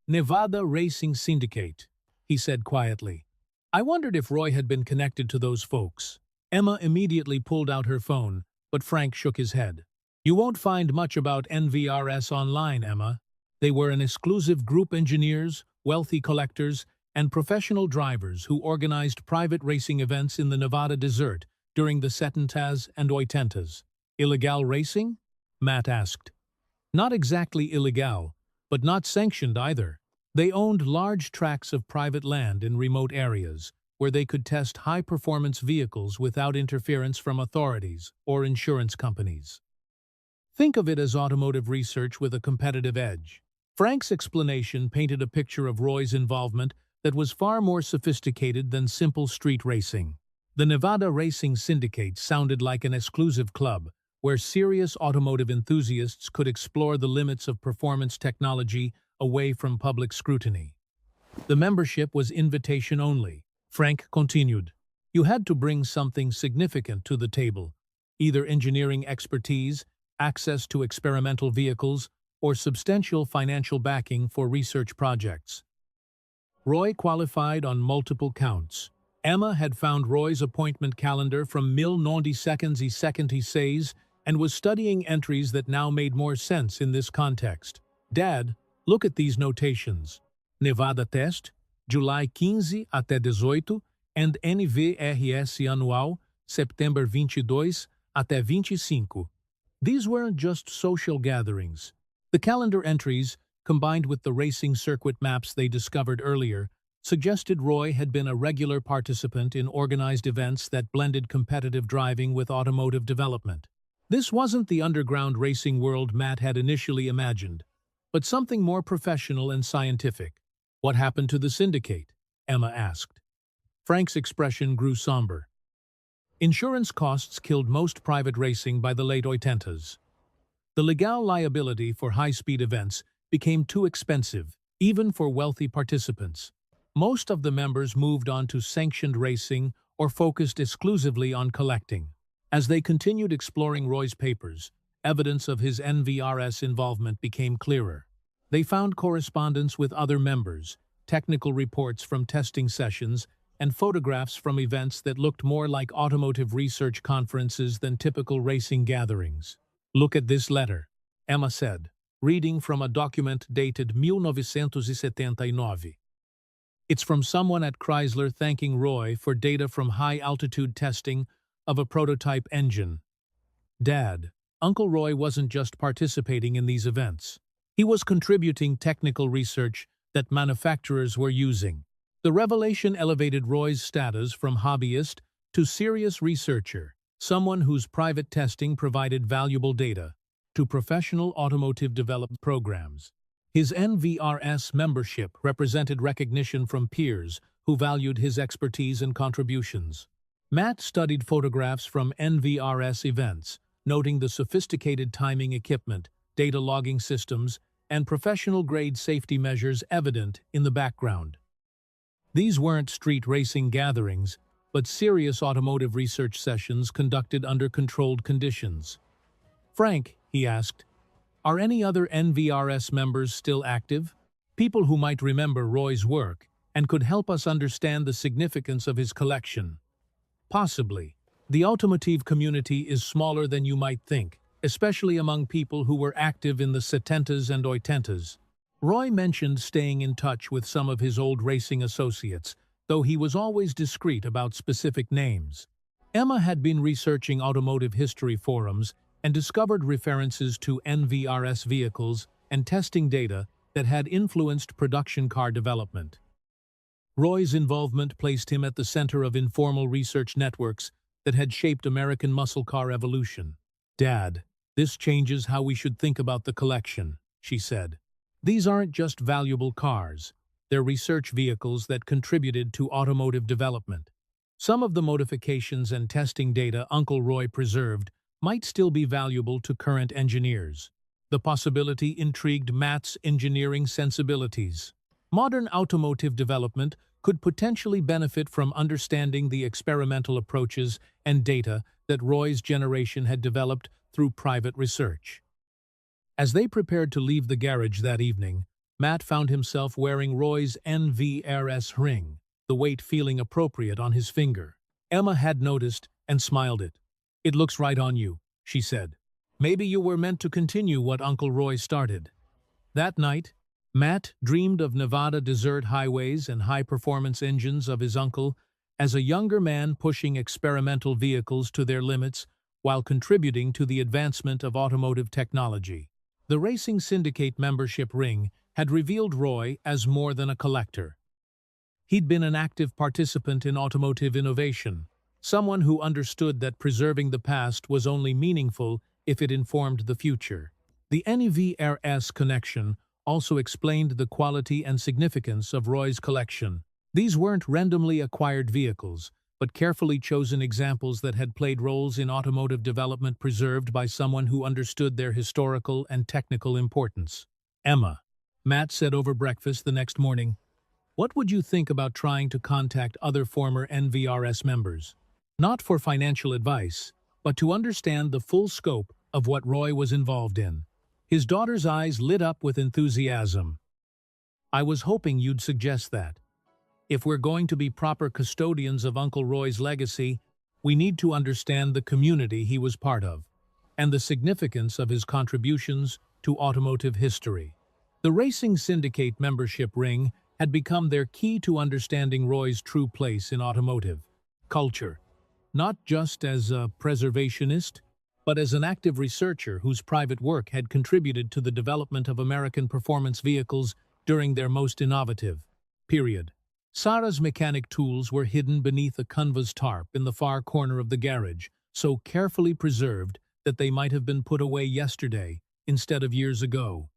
"Nevada Racing Syndicate," he said quietly. I wondered if Roy had been connected to those folks. Emma immediately pulled out her phone, but Frank shook his head. "You won't find much about NVRS online, Emma. They were an exclusive group engineers, wealthy collectors, and professional drivers who organized private racing events in the Nevada desert during the setentas and oitentas. Illegal racing?" Matt asked. "Not exactly illegal, but not sanctioned either. They owned large tracts of private land in remote areas, where they could test high-performance vehicles without interference from authorities or insurance companies. Think of it as automotive research with a competitive edge." Frank's explanation painted a picture of Roy's involvement that was far more sophisticated than simple street racing. The Nevada Racing Syndicate sounded like an exclusive club, where serious automotive enthusiasts could explore the limits of performance technology away from public scrutiny. The membership was invitation only. Frank continued. "You had to bring something significant to the table, either engineering expertise, access to experimental vehicles, or substantial financial backing for research projects." Roy qualified on multiple counts. Emma had found Roy's appointment calendar from 1976 and was studying entries that now made more sense in this context. "Dad, look at these notations. Nevada Test, July 15 até 18, and NVRS anual, September 22 até 25. These weren't just social gatherings. The calendar entries, combined with the racing circuit maps they discovered earlier, suggested Roy had been a regular participant in organized events that blended competitive driving with automotive development. This wasn't the underground racing world Matt had initially imagined, but something more professional and scientific. "What happened to the syndicate?" Emma asked. Frank's expression grew somber. "Insurance costs killed most private racing by the late 80s. The legal liability for high-speed events became too expensive, even for wealthy participants. Most of the members moved on to sanctioned racing or focused exclusively on collecting." As they continued exploring Roy's papers, evidence of his NVRS involvement became clearer. They found correspondence with other members, technical reports from testing sessions, and photographs from events that looked more like automotive research conferences than typical racing gatherings. "Look at this letter," Emma said, reading from a document dated 1979. It's from someone at Chrysler thanking Roy for data from high-altitude testing of a prototype engine. "Dad, Uncle Roy wasn't just participating in these events. He was contributing technical research that manufacturers were using." The revelation elevated Roy's status from hobbyist to serious researcher, someone whose private testing provided valuable data, to professional automotive development programs. His NVRS membership represented recognition from peers who valued his expertise and contributions. Matt studied photographs from NVRS events, noting the sophisticated timing equipment, data logging systems, and professional-grade safety measures evident in the background. These weren't street racing gatherings, but serious automotive research sessions conducted under controlled conditions. "Frank," he asked, "are any other NVRS members still active? People who might remember Roy's work and could help us understand the significance of his collection." "Possibly. The automotive community is smaller than you might think, especially among people who were active in the 70s and 80s. Roy mentioned staying in touch with some of his old racing associates, though he was always discreet about specific names. Emma had been researching automotive history forums and discovered references to NVRS vehicles and testing data that had influenced production car development. Roy's involvement placed him at the center of informal research networks that had shaped American muscle car evolution. "Dad, this changes how we should think about the collection," she said. "These aren't just valuable cars. They're research vehicles that contributed to automotive development. Some of the modifications and testing data Uncle Roy preserved might still be valuable to current engineers." The possibility intrigued Matt's engineering sensibilities. Modern automotive development could potentially benefit from understanding the experimental approaches and data that Roy's generation had developed through private research. As they prepared to leave the garage that evening, Matt found himself wearing Roy's NVRS ring, the weight feeling appropriate on his finger. Emma had noticed and smiled it. "It looks right on you," she said. "Maybe you were meant to continue what Uncle Roy started." That night, Matt dreamed of Nevada desert highways and high-performance engines of his uncle as a younger man pushing experimental vehicles to their limits while contributing to the advancement of automotive technology. The Racing Syndicate membership ring had revealed Roy as more than a collector. He'd been an active participant in automotive innovation, someone who understood that preserving the past was only meaningful if it informed the future. The NVRS connection also explained the quality and significance of Roy's collection. These weren't randomly acquired vehicles, but carefully chosen examples that had played roles in automotive development preserved by someone who understood their historical and technical importance. "Emma," Matt said over breakfast the next morning, "what would you think about trying to contact other former NVRS members? Not for financial advice, but to understand the full scope of what Roy was involved in." His daughter's eyes lit up with enthusiasm. "I was hoping you'd suggest that. If we're going to be proper custodians of Uncle Roy's legacy, we need to understand the community he was part of, and the significance of his contributions to automotive history." The Racing Syndicate membership ring had become their key to understanding Roy's true place in automotive culture, not just as a preservationist, but as an active researcher whose private work had contributed to the development of American performance vehicles during their most innovative period. Sarah's mechanic tools were hidden beneath a canvas tarp in the far corner of the garage, so carefully preserved that they might have been put away yesterday instead of years ago.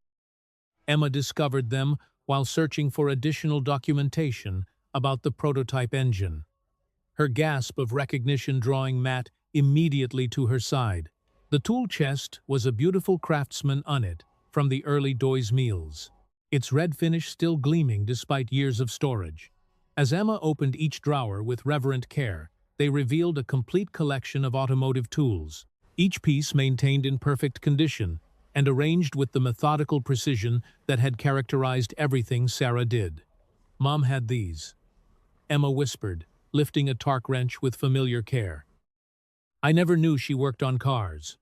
Emma discovered them while searching for additional documentation about the prototype engine. Her gasp of recognition drawing Matt immediately to her side. The tool chest was a beautiful craftsman on it from the early Doy's meals, its red finish still gleaming despite years of storage. As Emma opened each drawer with reverent care, they revealed a complete collection of automotive tools, each piece maintained in perfect condition and arranged with the methodical precision that had characterized everything Sarah did. "Mom had these," Emma whispered, lifting a torque wrench with familiar care. "I never knew she worked on cars."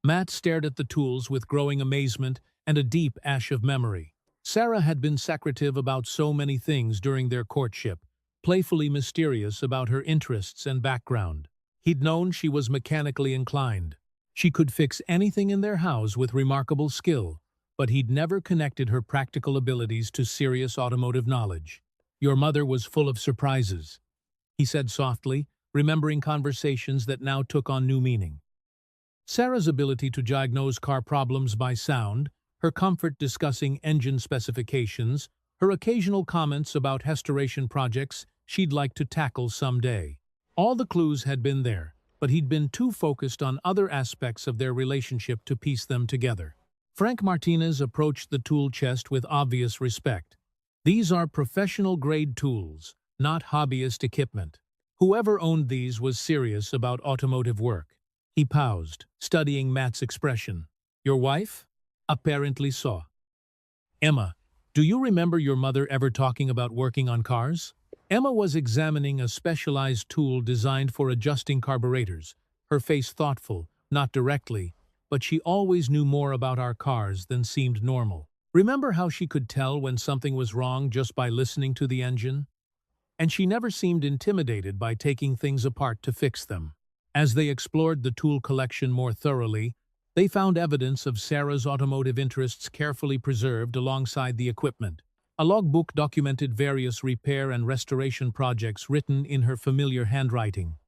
Matt stared at the tools with growing amazement and a deep ache of memory. Sarah had been secretive about so many things during their courtship, playfully mysterious about her interests and background. He'd known she was mechanically inclined. She could fix anything in their house with remarkable skill, but he'd never connected her practical abilities to serious automotive knowledge. "Your mother was full of surprises," he said softly, remembering conversations that now took on new meaning. Sarah's ability to diagnose car problems by sound, her comfort discussing engine specifications, her occasional comments about restoration projects she'd like to tackle someday. All the clues had been there, but he'd been too focused on other aspects of their relationship to piece them together. Frank Martinez approached the tool chest with obvious respect. "These are professional-grade tools, not hobbyist equipment. Whoever owned these was serious about automotive work." He paused, studying Matt's expression. "Your wife?" "Apparently so." "Emma, do you remember your mother ever talking about working on cars?" Emma was examining a specialized tool designed for adjusting carburetors, her face thoughtful, not directly, but she always knew more about our cars than seemed normal. Remember how she could tell when something was wrong just by listening to the engine? And she never seemed intimidated by taking things apart to fix them. As they explored the tool collection more thoroughly, they found evidence of Sarah's automotive interests carefully preserved alongside the equipment. A logbook documented various repair and restoration projects written in her familiar handwriting.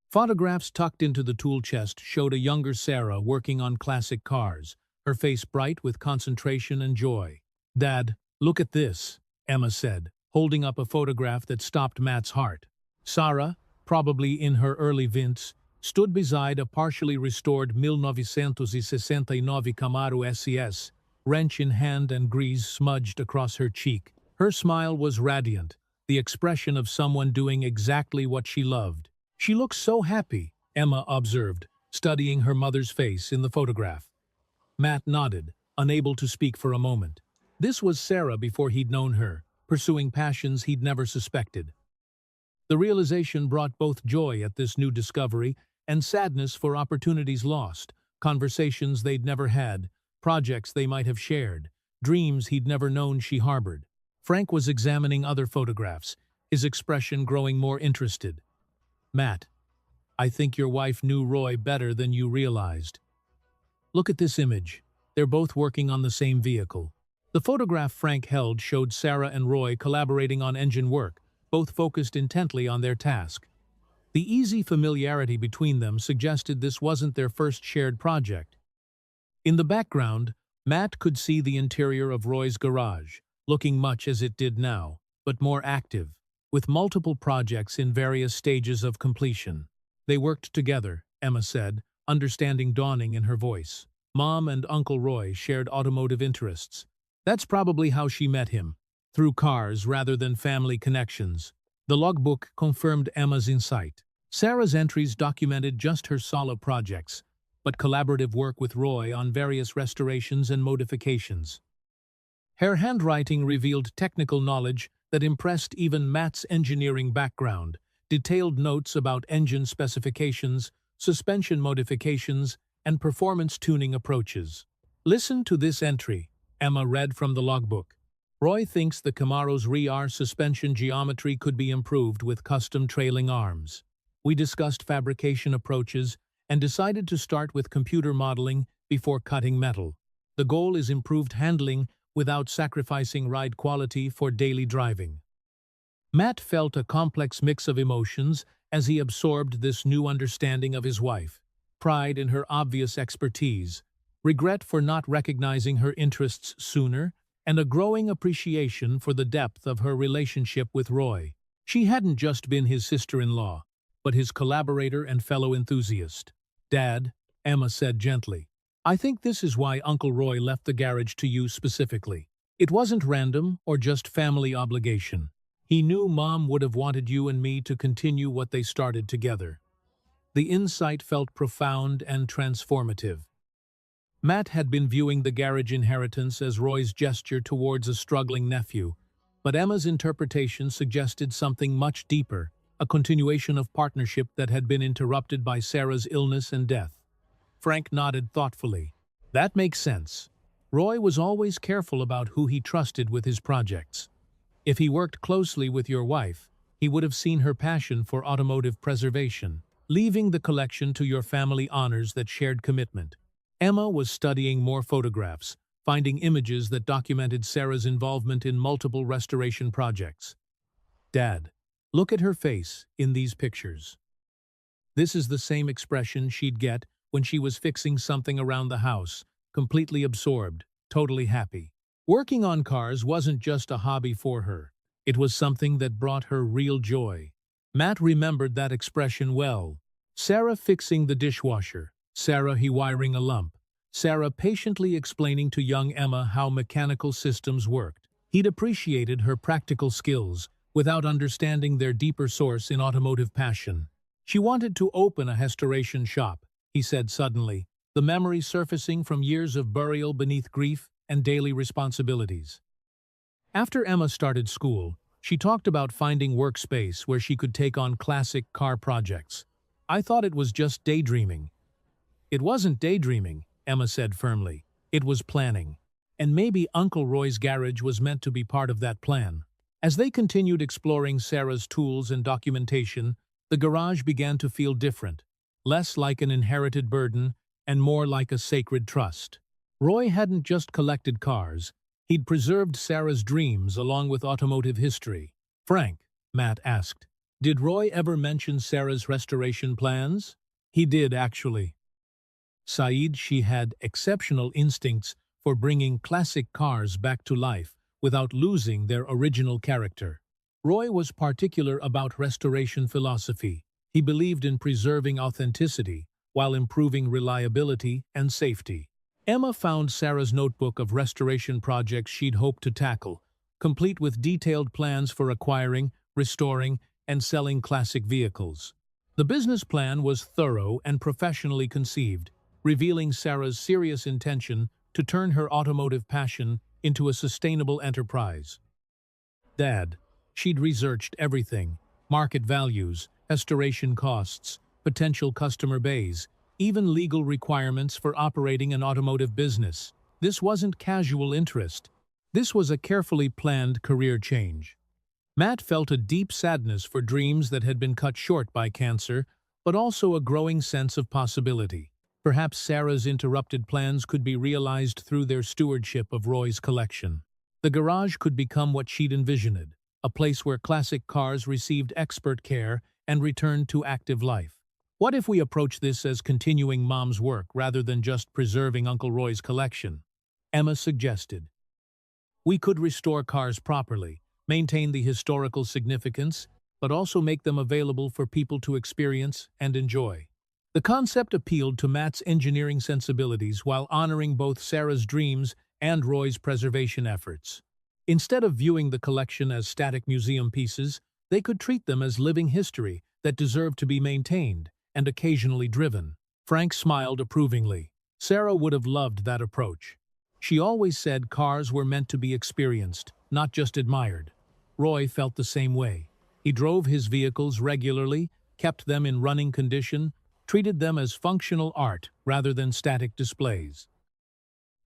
Photographs tucked into the tool chest showed a younger Sarah working on classic cars, her face bright with concentration and joy. "Dad, look at this," Emma said, holding up a photograph that stopped Matt's heart. Sarah, probably in her early vints, stood beside a partially restored 1969 Camaro SS, wrench in hand and grease smudged across her cheek. Her smile was radiant, the expression of someone doing exactly what she loved. "She looks so happy," Emma observed, studying her mother's face in the photograph. Matt nodded, unable to speak for a moment. This was Sarah before he'd known her, pursuing passions he'd never suspected. The realization brought both joy at this new discovery and sadness for opportunities lost, conversations they'd never had, projects they might have shared, dreams he'd never known she harbored. Frank was examining other photographs, his expression growing more interested. "Matt, I think your wife knew Roy better than you realized. Look at this image. They're both working on the same vehicle." The photograph Frank held showed Sarah and Roy collaborating on engine work, both focused intently on their task. The easy familiarity between them suggested this wasn't their first shared project. In the background, Matt could see the interior of Roy's garage, looking much as it did now, but more active, with multiple projects in various stages of completion. They worked together, Emma said, understanding dawning in her voice. Mom and Uncle Roy shared automotive interests. That's probably how she met him, through cars rather than family connections. The logbook confirmed Emma's insight. Sarah's entries documented just her solo projects, but collaborative work with Roy on various restorations and modifications. Her handwriting revealed technical knowledge that impressed even Matt's engineering background, detailed notes about engine specifications, suspension modifications, and performance tuning approaches. "Listen to this entry," Emma read from the logbook. "Roy thinks the Camaro's rear suspension geometry could be improved with custom trailing arms. We discussed fabrication approaches and decided to start with computer modeling before cutting metal. The goal is improved handling without sacrificing ride quality for daily driving." Matt felt a complex mix of emotions as he absorbed this new understanding of his wife: pride in her obvious expertise, regret for not recognizing her interests sooner, and a growing appreciation for the depth of her relationship with Roy. She hadn't just been his sister-in-law, but his collaborator and fellow enthusiast. "Dad," Emma said gently, "I think this is why Uncle Roy left the garage to you specifically. It wasn't random or just family obligation. He knew Mom would have wanted you and me to continue what they started together." The insight felt profound and transformative. Matt had been viewing the garage inheritance as Roy's gesture towards a struggling nephew, but Emma's interpretation suggested something much deeper, a continuation of partnership that had been interrupted by Sarah's illness and death. Frank nodded thoughtfully. "That makes sense. Roy was always careful about who he trusted with his projects. If he worked closely with your wife, he would have seen her passion for automotive preservation. Leaving the collection to your family honors that shared commitment." Emma was studying more photographs, finding images that documented Sarah's involvement in multiple restoration projects. "Dad, look at her face in these pictures. This is the same expression she'd get when she was fixing something around the house, completely absorbed, totally happy." Working on cars wasn't just a hobby for her. It was something that brought her real joy. Matt remembered that expression well. Sarah fixing the dishwasher, Sarah rewiring a lump, Sarah patiently explaining to young Emma how mechanical systems worked. He'd appreciated her practical skills without understanding their deeper source in automotive passion. "She wanted to open a restoration shop," he said suddenly, the memory surfacing from years of burial beneath grief and daily responsibilities. After Emma started school, she talked about finding workspace where she could take on classic car projects. "I thought it was just daydreaming." "It wasn't daydreaming," Emma said firmly. "It was planning. And maybe Uncle Roy's garage was meant to be part of that plan." As they continued exploring Sarah's tools and documentation, the garage began to feel different, less like an inherited burden and more like a sacred trust. Roy hadn't just collected cars, he'd preserved Sarah's dreams along with automotive history. "Frank," Matt asked, "did Roy ever mention Sarah's restoration plans?" "He did, actually. She had exceptional instincts for bringing classic cars back to life without losing their original character. Roy was particular about restoration philosophy. He believed in preserving authenticity while improving reliability and safety." Emma found Sarah's notebook of restoration projects she'd hoped to tackle, complete with detailed plans for acquiring, restoring, and selling classic vehicles. The business plan was thorough and professionally conceived, revealing Sarah's serious intention to turn her automotive passion into a sustainable enterprise. "Dad," she'd researched everything: market values, restoration costs, potential customer base, even legal requirements for operating an automotive business. This wasn't casual interest. This was a carefully planned career change. Matt felt a deep sadness for dreams that had been cut short by cancer, but also a growing sense of possibility. Perhaps Sarah's interrupted plans could be realized through their stewardship of Roy's collection. The garage could become what she'd envisioned, a place where classic cars received expert care and returned to active life. "What if we approach this as continuing Mom's work rather than just preserving Uncle Roy's collection?" Emma suggested. "We could restore cars properly, maintain the historical significance, but also make them available for people to experience and enjoy." The concept appealed to Matt's engineering sensibilities while honoring both Sarah's dreams and Roy's preservation efforts. Instead of viewing the collection as static museum pieces, they could treat them as living history that deserved to be maintained and occasionally driven. Frank smiled approvingly. Sarah would have loved that approach. She always said cars were meant to be experienced, not just admired. Roy felt the same way. He drove his vehicles regularly, kept them in running condition, treated them as functional art rather than static displays.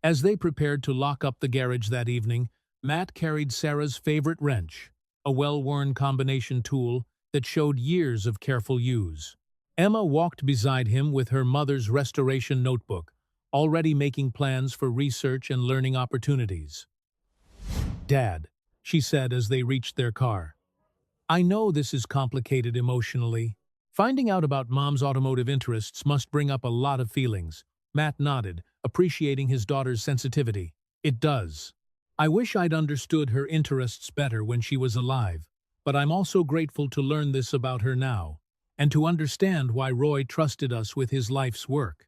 As they prepared to lock up the garage that evening, Matt carried Sarah's favorite wrench, a well-worn combination tool that showed years of careful use. Emma walked beside him with her mother's restoration notebook, already making plans for research and learning opportunities. "Dad," she said as they reached their car, I know this is complicated emotionally. Finding out about Mom's automotive interests must bring up a lot of feelings. Matt nodded, appreciating his daughter's sensitivity. It does. I wish I'd understood her interests better when she was alive, but I'm also grateful to learn this about her now, and to understand why Roy trusted us with his life's work.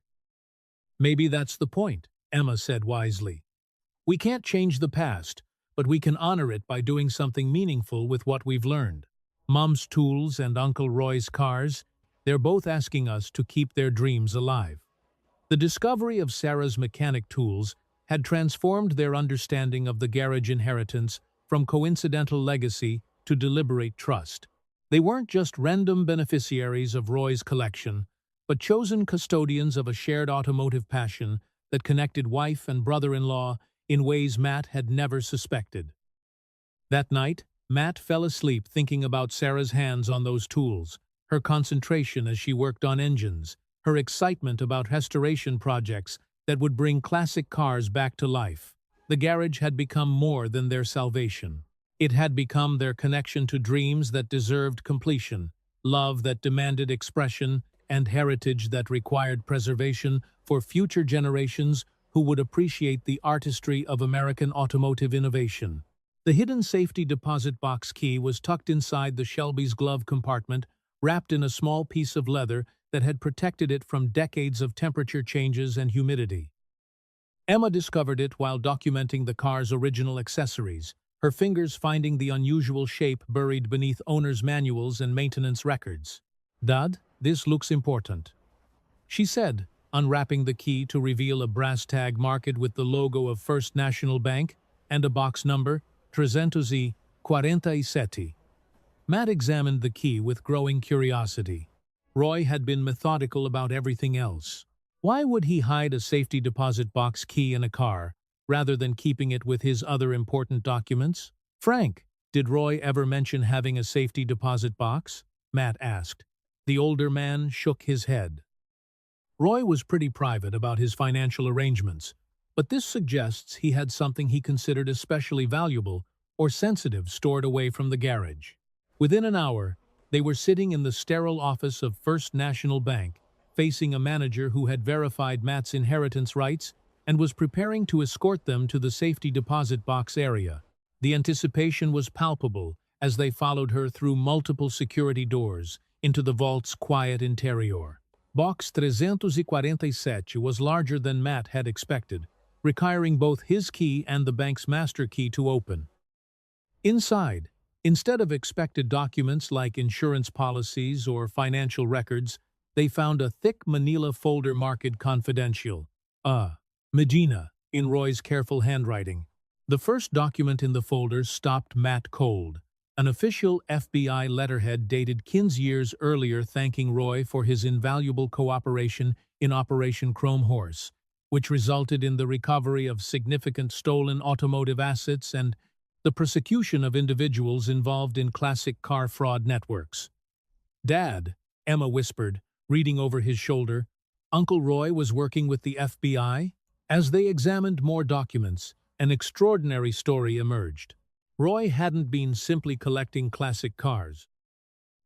Maybe that's the point, Emma said wisely. We can't change the past, but we can honor it by doing something meaningful with what we've learned. Mom's tools and Uncle Roy's cars, they're both asking us to keep their dreams alive. The discovery of Sarah's mechanic tools had transformed their understanding of the garage inheritance from coincidental legacy to deliberate trust. They weren't just random beneficiaries of Roy's collection, but chosen custodians of a shared automotive passion that connected wife and brother-in-law in ways Matt had never suspected. That night, Matt fell asleep thinking about Sarah's hands on those tools, her concentration as she worked on engines, her excitement about restoration projects that would bring classic cars back to life. The garage had become more than their salvation. It had become their connection to dreams that deserved completion, love that demanded expression, and heritage that required preservation for future generations who would appreciate the artistry of American automotive innovation. The hidden safety deposit box key was tucked inside the Shelby's glove compartment, wrapped in a small piece of leather that had protected it from decades of temperature changes and humidity. Emma discovered it while documenting the car's original accessories, her fingers finding the unusual shape buried beneath owner's manuals and maintenance records. "Dad, this looks important," she said, unwrapping the key to reveal a brass tag marked with the logo of First National Bank and a box number, 347. Matt examined the key with growing curiosity. Roy had been methodical about everything else. Why would he hide a safety deposit box key in a car, rather than keeping it with his other important documents? "Frank, did Roy ever mention having a safety deposit box?" Matt asked. The older man shook his head. Roy was pretty private about his financial arrangements, but this suggests he had something he considered especially valuable or sensitive stored away from the garage. Within an hour, they were sitting in the sterile office of First National Bank, facing a manager who had verified Matt's inheritance rights and was preparing to escort them to the safety deposit box area. The anticipation was palpable as they followed her through multiple security doors into the vault's quiet interior. Box 347 was larger than Matt had expected, requiring both his key and the bank's master key to open. Inside, instead of expected documents like insurance policies or financial records, they found a thick manila folder marked confidential. Medina, in Roy's careful handwriting. The first document in the folder stopped Matt cold. An official FBI letterhead dated 15 years earlier thanking Roy for his invaluable cooperation in Operation Chrome Horse, which resulted in the recovery of significant stolen automotive assets and the prosecution of individuals involved in classic car fraud networks. "Dad," Emma whispered, reading over his shoulder, "Uncle Roy was working with the FBI?" As they examined more documents, an extraordinary story emerged. Roy hadn't been simply collecting classic cars.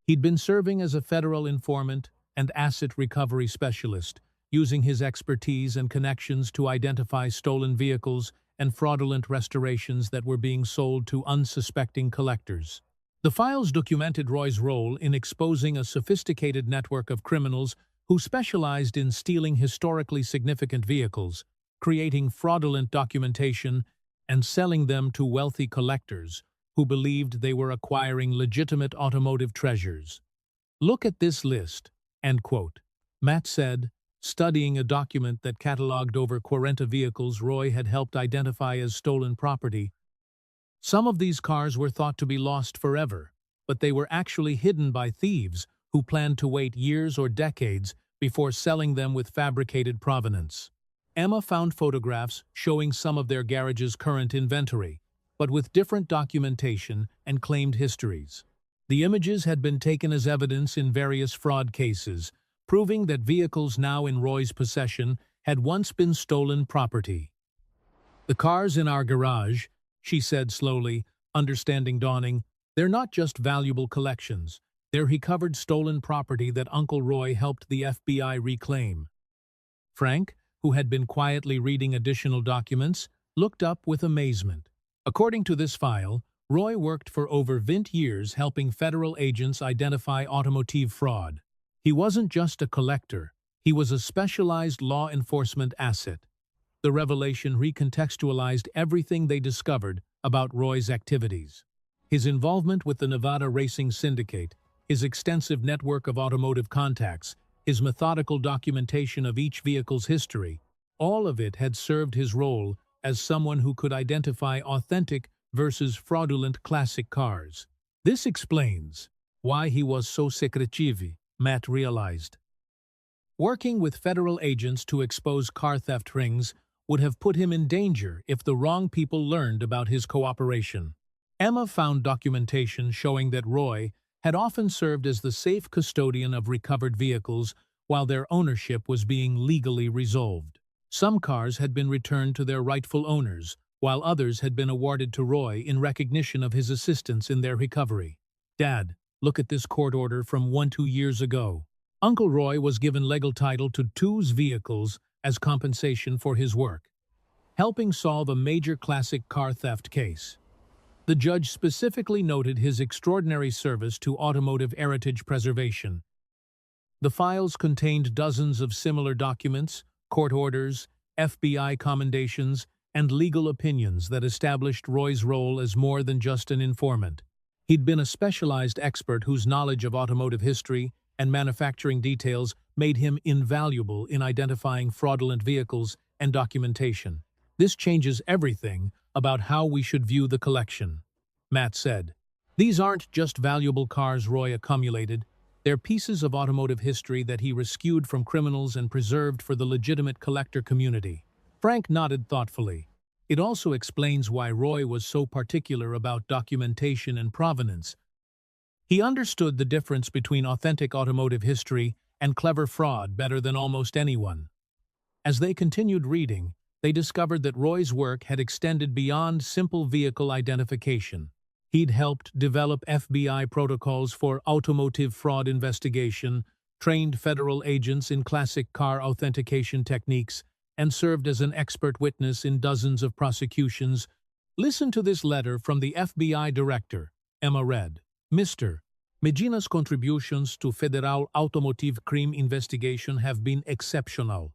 He'd been serving as a federal informant and asset recovery specialist, using his expertise and connections to identify stolen vehicles and fraudulent restorations that were being sold to unsuspecting collectors. The files documented Roy's role in exposing a sophisticated network of criminals who specialized in stealing historically significant vehicles, creating fraudulent documentation, and selling them to wealthy collectors who believed they were acquiring legitimate automotive treasures. "Look at this list," end quote. Matt said, studying a document that cataloged over 40 vehicles Roy had helped identify as stolen property. Some of these cars were thought to be lost forever, but they were actually hidden by thieves who planned to wait years or decades before selling them with fabricated provenance. Emma found photographs showing some of their garage's current inventory, but with different documentation and claimed histories. The images had been taken as evidence in various fraud cases, proving that vehicles now in Roy's possession had once been stolen property. "The cars in our garage," she said slowly, understanding dawning, They're not just valuable collections, they're recovered stolen property that Uncle Roy helped the FBI reclaim. Frank, who had been quietly reading additional documents, looked up with amazement. According to this file, Roy worked for over 20 years helping federal agents identify automotive fraud. He wasn't just a collector, he was a specialized law enforcement asset. The revelation recontextualized everything they discovered about Roy's activities. His involvement with the Nevada Racing Syndicate, his extensive network of automotive contacts, his methodical documentation of each vehicle's history, all of it had served his role as someone who could identify authentic versus fraudulent classic cars. This explains why he was so secretive, Matt realized. Working with federal agents to expose car theft rings would have put him in danger if the wrong people learned about his cooperation. Emma found documentation showing that Roy had often served as the safe custodian of recovered vehicles while their ownership was being legally resolved. Some cars had been returned to their rightful owners, while others had been awarded to Roy in recognition of his assistance in their recovery. "Dad, look at this court order from 2 years ago." Uncle Roy was given legal title to 2 vehicles as compensation for his work, helping solve a major classic car theft case. The judge specifically noted his extraordinary service to automotive heritage preservation. The files contained dozens of similar documents, court orders, FBI commendations, and legal opinions that established Roy's role as more than just an informant. He'd been a specialized expert whose knowledge of automotive history and manufacturing details made him invaluable in identifying fraudulent vehicles and documentation. "This changes everything about how we should view the collection," Matt said. "These aren't just valuable cars Roy accumulated, they're pieces of automotive history that he rescued from criminals and preserved for the legitimate collector community." Frank nodded thoughtfully. It also explains why Roy was so particular about documentation and provenance. He understood the difference between authentic automotive history and clever fraud better than almost anyone. As they continued reading, they discovered that Roy's work had extended beyond simple vehicle identification. He'd helped develop FBI protocols for automotive fraud investigation, trained federal agents in classic car authentication techniques, and served as an expert witness in dozens of prosecutions. "Listen to this letter from the FBI director," Emma read. "Mr. Medina's contributions to federal automotive crime investigation have been exceptional.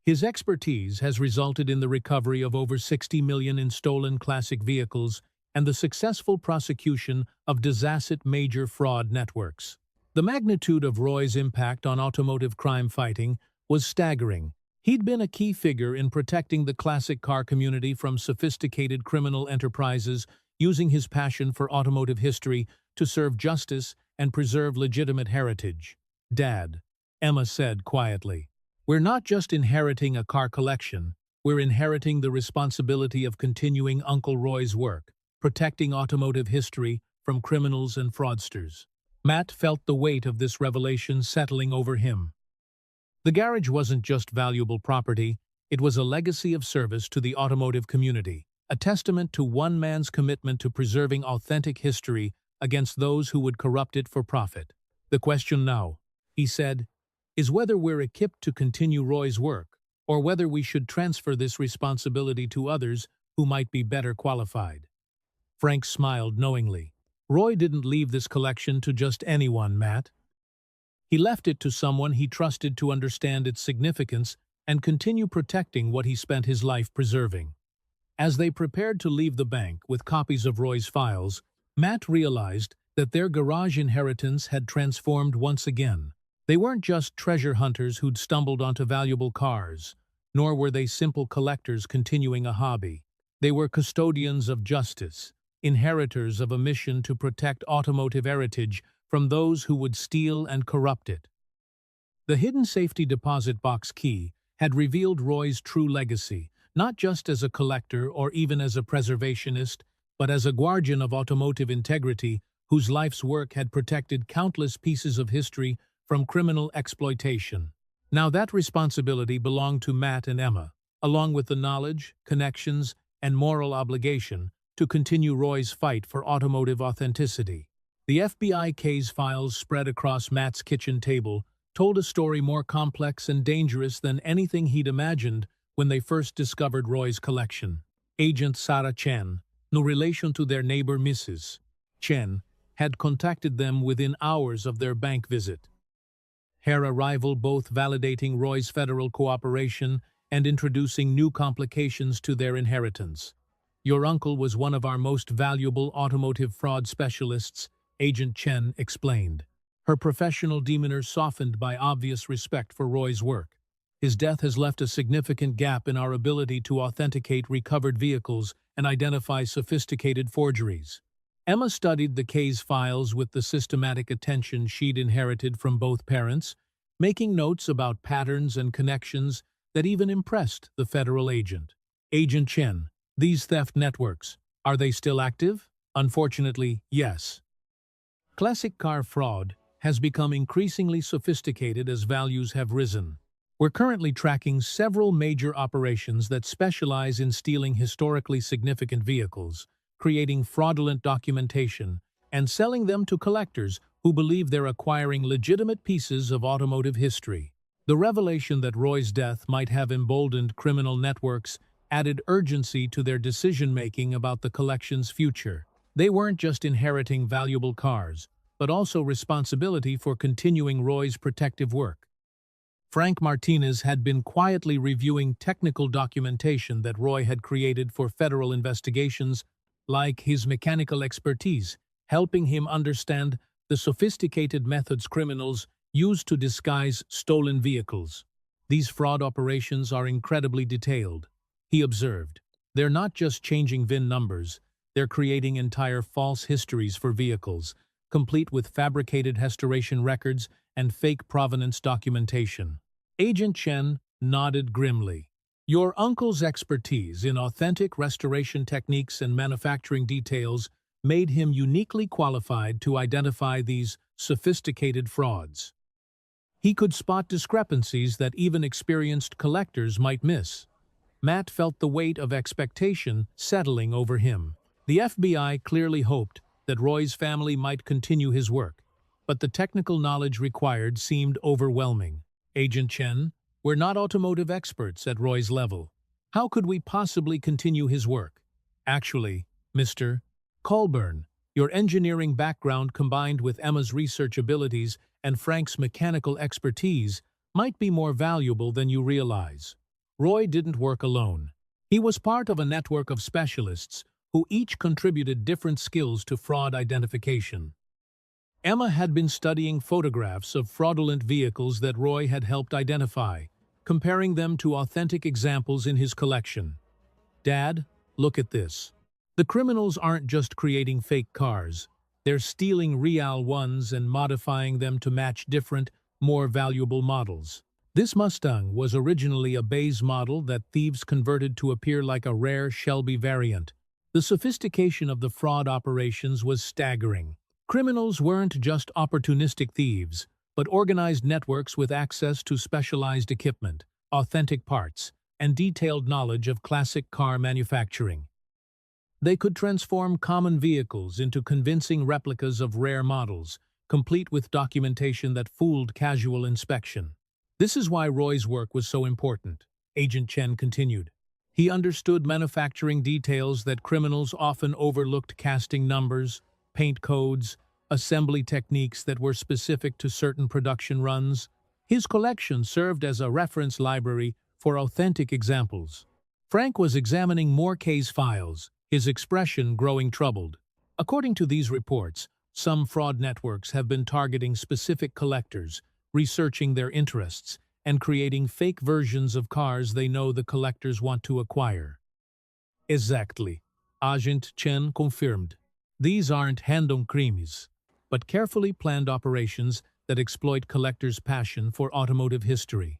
His expertise has resulted in the recovery of over 60 million in stolen classic vehicles and the successful prosecution of disastrous major fraud networks." The magnitude of Roy's impact on automotive crime fighting was staggering. He'd been a key figure in protecting the classic car community from sophisticated criminal enterprises, using his passion for automotive history to serve justice and preserve legitimate heritage. "Dad," Emma said quietly, "we're not just inheriting a car collection, we're inheriting the responsibility of continuing Uncle Roy's work, protecting automotive history from criminals and fraudsters." Matt felt the weight of this revelation settling over him. The garage wasn't just valuable property, it was a legacy of service to the automotive community, a testament to one man's commitment to preserving authentic history against those who would corrupt it for profit. "The question now," he said, "is whether we're equipped to continue Roy's work, or whether we should transfer this responsibility to others who might be better qualified." Frank smiled knowingly. "Roy didn't leave this collection to just anyone, Matt. He left it to someone he trusted to understand its significance and continue protecting what he spent his life preserving." As they prepared to leave the bank with copies of Roy's files, Matt realized that their garage inheritance had transformed once again. They weren't just treasure hunters who'd stumbled onto valuable cars, nor were they simple collectors continuing a hobby. They were custodians of justice, inheritors of a mission to protect automotive heritage from those who would steal and corrupt it. The hidden safety deposit box key had revealed Roy's true legacy, not just as a collector or even as a preservationist, but as a guardian of automotive integrity whose life's work had protected countless pieces of history from criminal exploitation. Now that responsibility belonged to Matt and Emma, along with the knowledge, connections, and moral obligation to continue Roy's fight for automotive authenticity. The FBI case files spread across Matt's kitchen table told a story more complex and dangerous than anything he'd imagined when they first discovered Roy's collection. Agent Sarah Chen, no relation to their neighbor Mrs. Chen, had contacted them within hours of their bank visit. Her arrival both validating Roy's federal cooperation and introducing new complications to their inheritance. "Your uncle was one of our most valuable automotive fraud specialists," Agent Chen explained, her professional demeanor softened by obvious respect for Roy's work. "His death has left a significant gap in our ability to authenticate recovered vehicles and identify sophisticated forgeries." Emma studied the case files with the systematic attention she'd inherited from both parents, making notes about patterns and connections that even impressed the federal agent. "Agent Chen, these theft networks, are they still active?" "Unfortunately, yes. Classic car fraud has become increasingly sophisticated as values have risen. We're currently tracking several major operations that specialize in stealing historically significant vehicles, creating fraudulent documentation, and selling them to collectors who believe they're acquiring legitimate pieces of automotive history." The revelation that Roy's death might have emboldened criminal networks added urgency to their decision-making about the collection's future. They weren't just inheriting valuable cars, but also responsibility for continuing Roy's protective work. Frank Martinez had been quietly reviewing technical documentation that Roy had created for federal investigations, like his mechanical expertise, helping him understand the sophisticated methods criminals use to disguise stolen vehicles. "These fraud operations are incredibly detailed," he observed. "They're not just changing VIN numbers, they're creating entire false histories for vehicles, complete with fabricated restoration records and fake provenance documentation." Agent Chen nodded grimly. "Your uncle's expertise in authentic restoration techniques and manufacturing details made him uniquely qualified to identify these sophisticated frauds. He could spot discrepancies that even experienced collectors might miss." Matt felt the weight of expectation settling over him. The FBI clearly hoped that Roy's family might continue his work, but the technical knowledge required seemed overwhelming. "Agent Chen, we're not automotive experts at Roy's level. How could we possibly continue his work? Actually, Mr. Colburn, your engineering background combined with Emma's research abilities and Frank's mechanical expertise might be more valuable than you realize." Roy didn't work alone. He was part of a network of specialists who each contributed different skills to fraud identification. Emma had been studying photographs of fraudulent vehicles that Roy had helped identify, comparing them to authentic examples in his collection. "Dad, look at this. The criminals aren't just creating fake cars. They're stealing real ones and modifying them to match different, more valuable models. This Mustang was originally a base model that thieves converted to appear like a rare Shelby variant." The sophistication of the fraud operations was staggering. Criminals weren't just opportunistic thieves, but organized networks with access to specialized equipment, authentic parts, and detailed knowledge of classic car manufacturing. They could transform common vehicles into convincing replicas of rare models, complete with documentation that fooled casual inspection. "This is why Roy's work was so important," Agent Chen continued. "He understood manufacturing details that criminals often overlooked: casting numbers, paint codes, assembly techniques that were specific to certain production runs. His collection served as a reference library for authentic examples." Frank was examining more case files, his expression growing troubled. "According to these reports, some fraud networks have been targeting specific collectors, researching their interests, and creating fake versions of cars they know the collectors want to acquire." "Exactly," Agent Chen confirmed. "These aren't random crimes, but carefully planned operations that exploit collectors' passion for automotive history."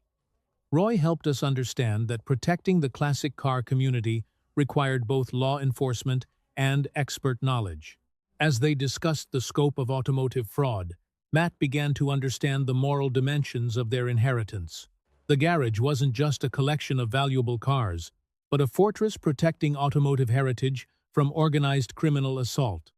Roy helped us understand that protecting the classic car community required both law enforcement and expert knowledge. As they discussed the scope of automotive fraud, Matt began to understand the moral dimensions of their inheritance. The garage wasn't just a collection of valuable cars, but a fortress protecting automotive heritage from organized criminal assault.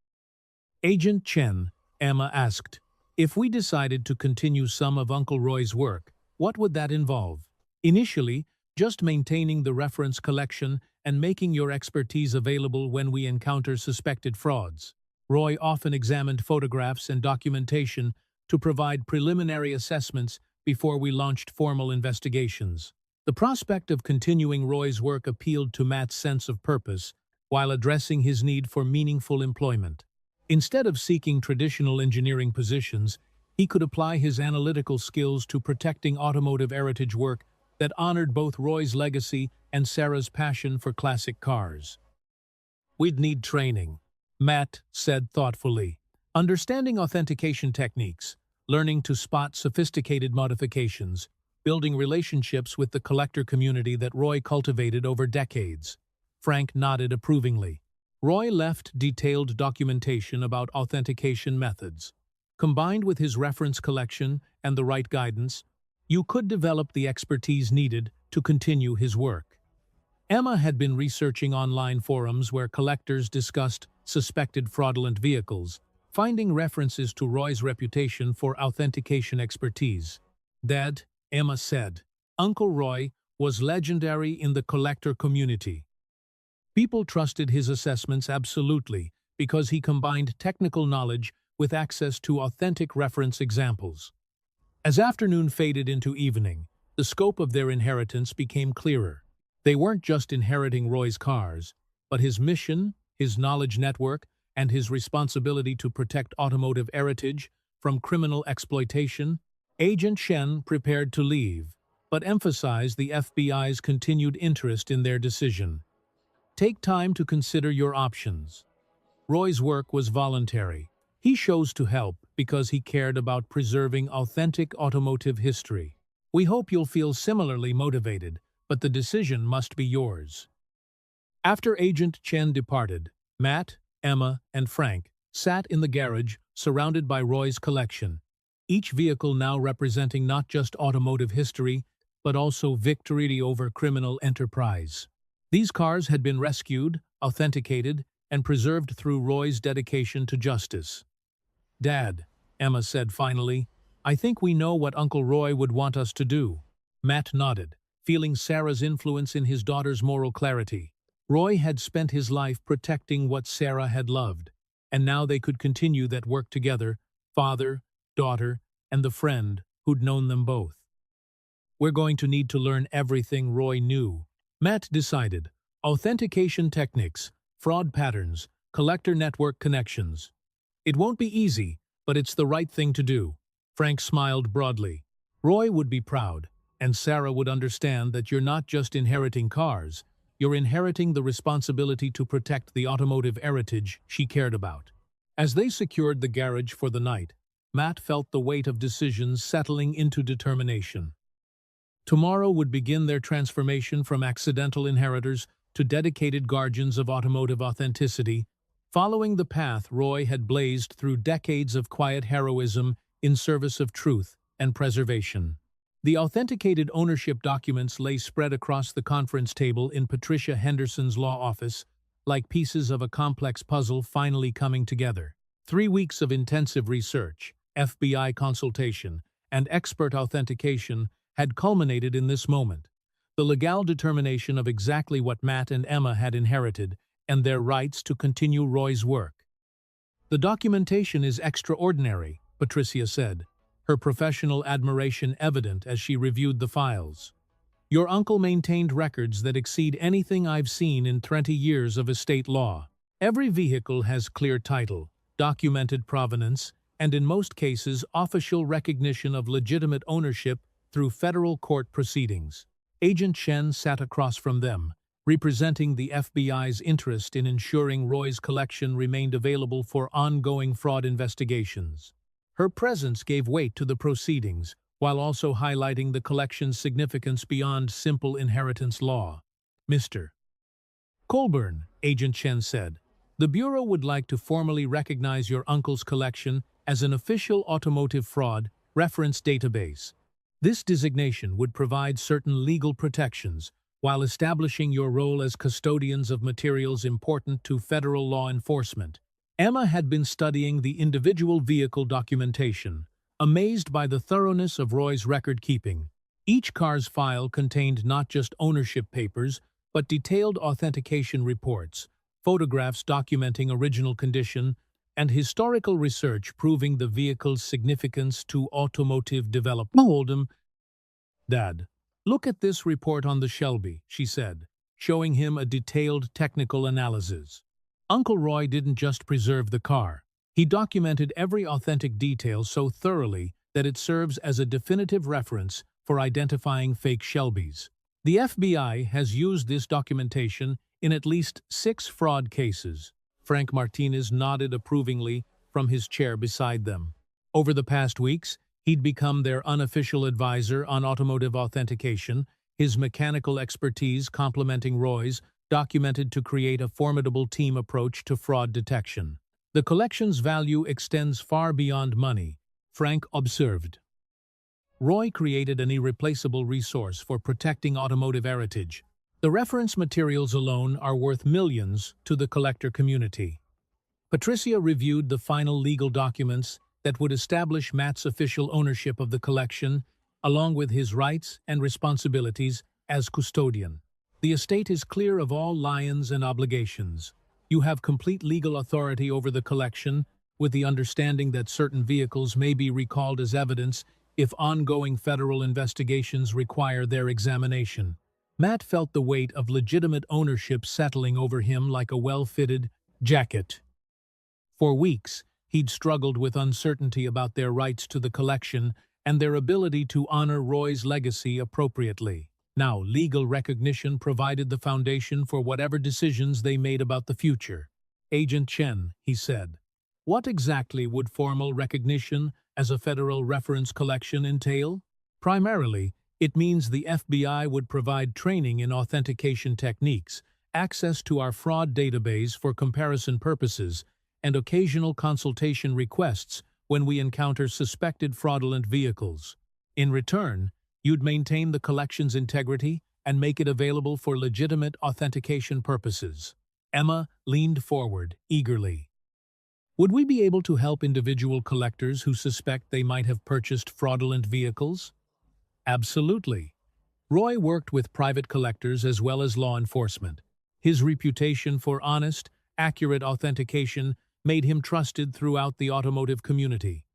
Agent Chen, Emma asked, if we decided to continue some of Uncle Roy's work, what would that involve? Initially, just maintaining the reference collection and making your expertise available when we encounter suspected frauds. Roy often examined photographs and documentation to provide preliminary assessments before we launched formal investigations. The prospect of continuing Roy's work appealed to Matt's sense of purpose while addressing his need for meaningful employment. Instead of seeking traditional engineering positions, he could apply his analytical skills to protecting automotive heritage work that honored both Roy's legacy and Sarah's passion for classic cars. We'd need training, Matt said thoughtfully. Understanding authentication techniques, learning to spot sophisticated modifications, building relationships with the collector community that Roy cultivated over decades. Frank nodded approvingly. Roy left detailed documentation about authentication methods. Combined with his reference collection and the right guidance, you could develop the expertise needed to continue his work. Emma had been researching online forums where collectors discussed suspected fraudulent vehicles, finding references to Roy's reputation for authentication expertise. Dad, Emma said, Uncle Roy was legendary in the collector community. People trusted his assessments absolutely because he combined technical knowledge with access to authentic reference examples. As afternoon faded into evening, the scope of their inheritance became clearer. They weren't just inheriting Roy's cars, but his mission, his knowledge network, and his responsibility to protect automotive heritage from criminal exploitation. Agent Shen prepared to leave, but emphasized the FBI's continued interest in their decision. Take time to consider your options. Roy's work was voluntary. He chose to help because he cared about preserving authentic automotive history. We hope you'll feel similarly motivated, but the decision must be yours. After Agent Chen departed, Matt, Emma, and Frank sat in the garage surrounded by Roy's collection, each vehicle now representing not just automotive history, but also victory over criminal enterprise. These cars had been rescued, authenticated, and preserved through Roy's dedication to justice. Dad, Emma said finally, I think we know what Uncle Roy would want us to do. Matt nodded, feeling Sarah's influence in his daughter's moral clarity. Roy had spent his life protecting what Sarah had loved, and now they could continue that work together, father, daughter, and the friend who'd known them both. We're going to need to learn everything Roy knew. Matt decided. Authentication techniques, fraud patterns, collector network connections. It won't be easy, but it's the right thing to do. Frank smiled broadly. Roy would be proud, and Sarah would understand that you're not just inheriting cars, you're inheriting the responsibility to protect the automotive heritage she cared about. As they secured the garage for the night, Matt felt the weight of decisions settling into determination. Tomorrow would begin their transformation from accidental inheritors to dedicated guardians of automotive authenticity, following the path Roy had blazed through decades of quiet heroism in service of truth and preservation. The authenticated ownership documents lay spread across the conference table in Patricia Henderson's law office, like pieces of a complex puzzle finally coming together. 3 weeks of intensive research, FBI consultation, and expert authentication had culminated in this moment. The legal determination of exactly what Matt and Emma had inherited, and their rights to continue Roy's work. The documentation is extraordinary, Patricia said, her professional admiration evident as she reviewed the files. Your uncle maintained records that exceed anything I've seen in 20 years of estate law. Every vehicle has clear title, documented provenance, and in most cases official recognition of legitimate ownership through federal court proceedings. Agent Shen sat across from them, representing the FBI's interest in ensuring Roy's collection remained available for ongoing fraud investigations. Her presence gave weight to the proceedings, while also highlighting the collection's significance beyond simple inheritance law. Mr. Colburn, Agent Chen said, the Bureau would like to formally recognize your uncle's collection as an official automotive fraud reference database. This designation would provide certain legal protections, while establishing your role as custodians of materials important to federal law enforcement. Emma had been studying the individual vehicle documentation, amazed by the thoroughness of Roy's record-keeping. Each car's file contained not just ownership papers, but detailed authentication reports, photographs documenting original condition, and historical research proving the vehicle's significance to automotive development. "Dad, look at this report on the Shelby," she said, showing him a detailed technical analysis. Uncle Roy didn't just preserve the car. He documented every authentic detail so thoroughly that it serves as a definitive reference for identifying fake Shelbys. The FBI has used this documentation in at least 6 fraud cases. Frank Martinez nodded approvingly from his chair beside them. Over the past weeks, he'd become their unofficial advisor on automotive authentication, his mechanical expertise complementing Roy's, documented to create a formidable team approach to fraud detection. "The collection's value extends far beyond money," Frank observed. Roy created an irreplaceable resource for protecting automotive heritage. The reference materials alone are worth millions to the collector community. Patricia reviewed the final legal documents that would establish Matt's official ownership of the collection, along with his rights and responsibilities as custodian. "The estate is clear of all liens and obligations. You have complete legal authority over the collection, with the understanding that certain vehicles may be recalled as evidence if ongoing federal investigations require their examination." Matt felt the weight of legitimate ownership settling over him like a well-fitted jacket. For weeks, he'd struggled with uncertainty about their rights to the collection and their ability to honor Roy's legacy appropriately. Now, legal recognition provided the foundation for whatever decisions they made about the future. "Agent Chen," he said, "what exactly would formal recognition as a federal reference collection entail?" "Primarily, it means the FBI would provide training in authentication techniques, access to our fraud database for comparison purposes, and occasional consultation requests when we encounter suspected fraudulent vehicles. In return, you'd maintain the collection's integrity and make it available for legitimate authentication purposes." Emma leaned forward eagerly. "Would we be able to help individual collectors who suspect they might have purchased fraudulent vehicles?" "Absolutely." Roy worked with private collectors as well as law enforcement. His reputation for honest, accurate authentication made him trusted throughout the automotive community.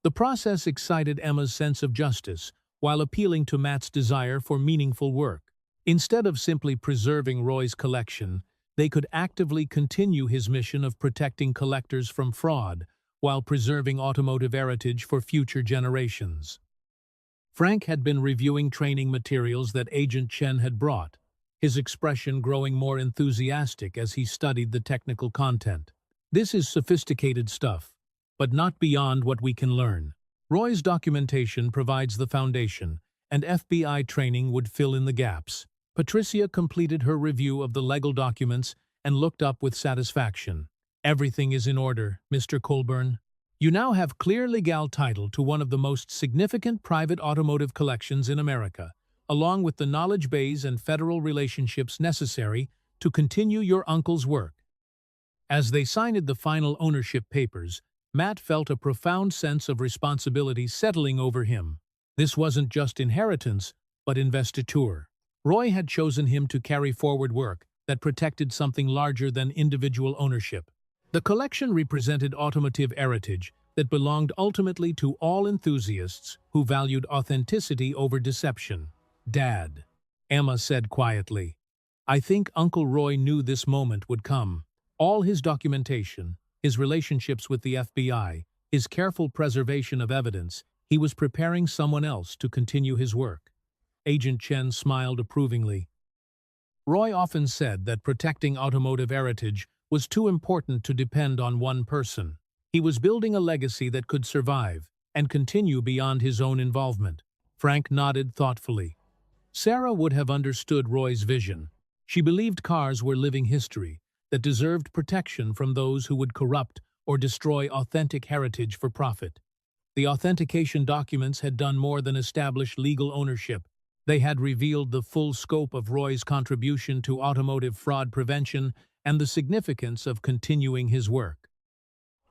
The process excited Emma's sense of justice, while appealing to Matt's desire for meaningful work. Instead of simply preserving Roy's collection, they could actively continue his mission of protecting collectors from fraud, while preserving automotive heritage for future generations. Frank had been reviewing training materials that Agent Chen had brought, his expression growing more enthusiastic as he studied the technical content. "This is sophisticated stuff, but not beyond what we can learn. Roy's documentation provides the foundation, and FBI training would fill in the gaps." Patricia completed her review of the legal documents and looked up with satisfaction. "Everything is in order, Mr. Colburn. You now have clear legal title to one of the most significant private automotive collections in America, along with the knowledge base and federal relationships necessary to continue your uncle's work." As they signed the final ownership papers, Matt felt a profound sense of responsibility settling over him. This wasn't just inheritance, but investiture. Roy had chosen him to carry forward work that protected something larger than individual ownership. The collection represented automotive heritage that belonged ultimately to all enthusiasts who valued authenticity over deception. "Dad," Emma said quietly, "I think Uncle Roy knew this moment would come. All his documentation, his relationships with the FBI, his careful preservation of evidence, he was preparing someone else to continue his work." Agent Chen smiled approvingly. Roy often said that protecting automotive heritage was too important to depend on one person. He was building a legacy that could survive and continue beyond his own involvement. Frank nodded thoughtfully. Sarah would have understood Roy's vision. She believed cars were living history that deserved protection from those who would corrupt or destroy authentic heritage for profit. The authentication documents had done more than establish legal ownership. They had revealed the full scope of Roy's contribution to automotive fraud prevention and the significance of continuing his work.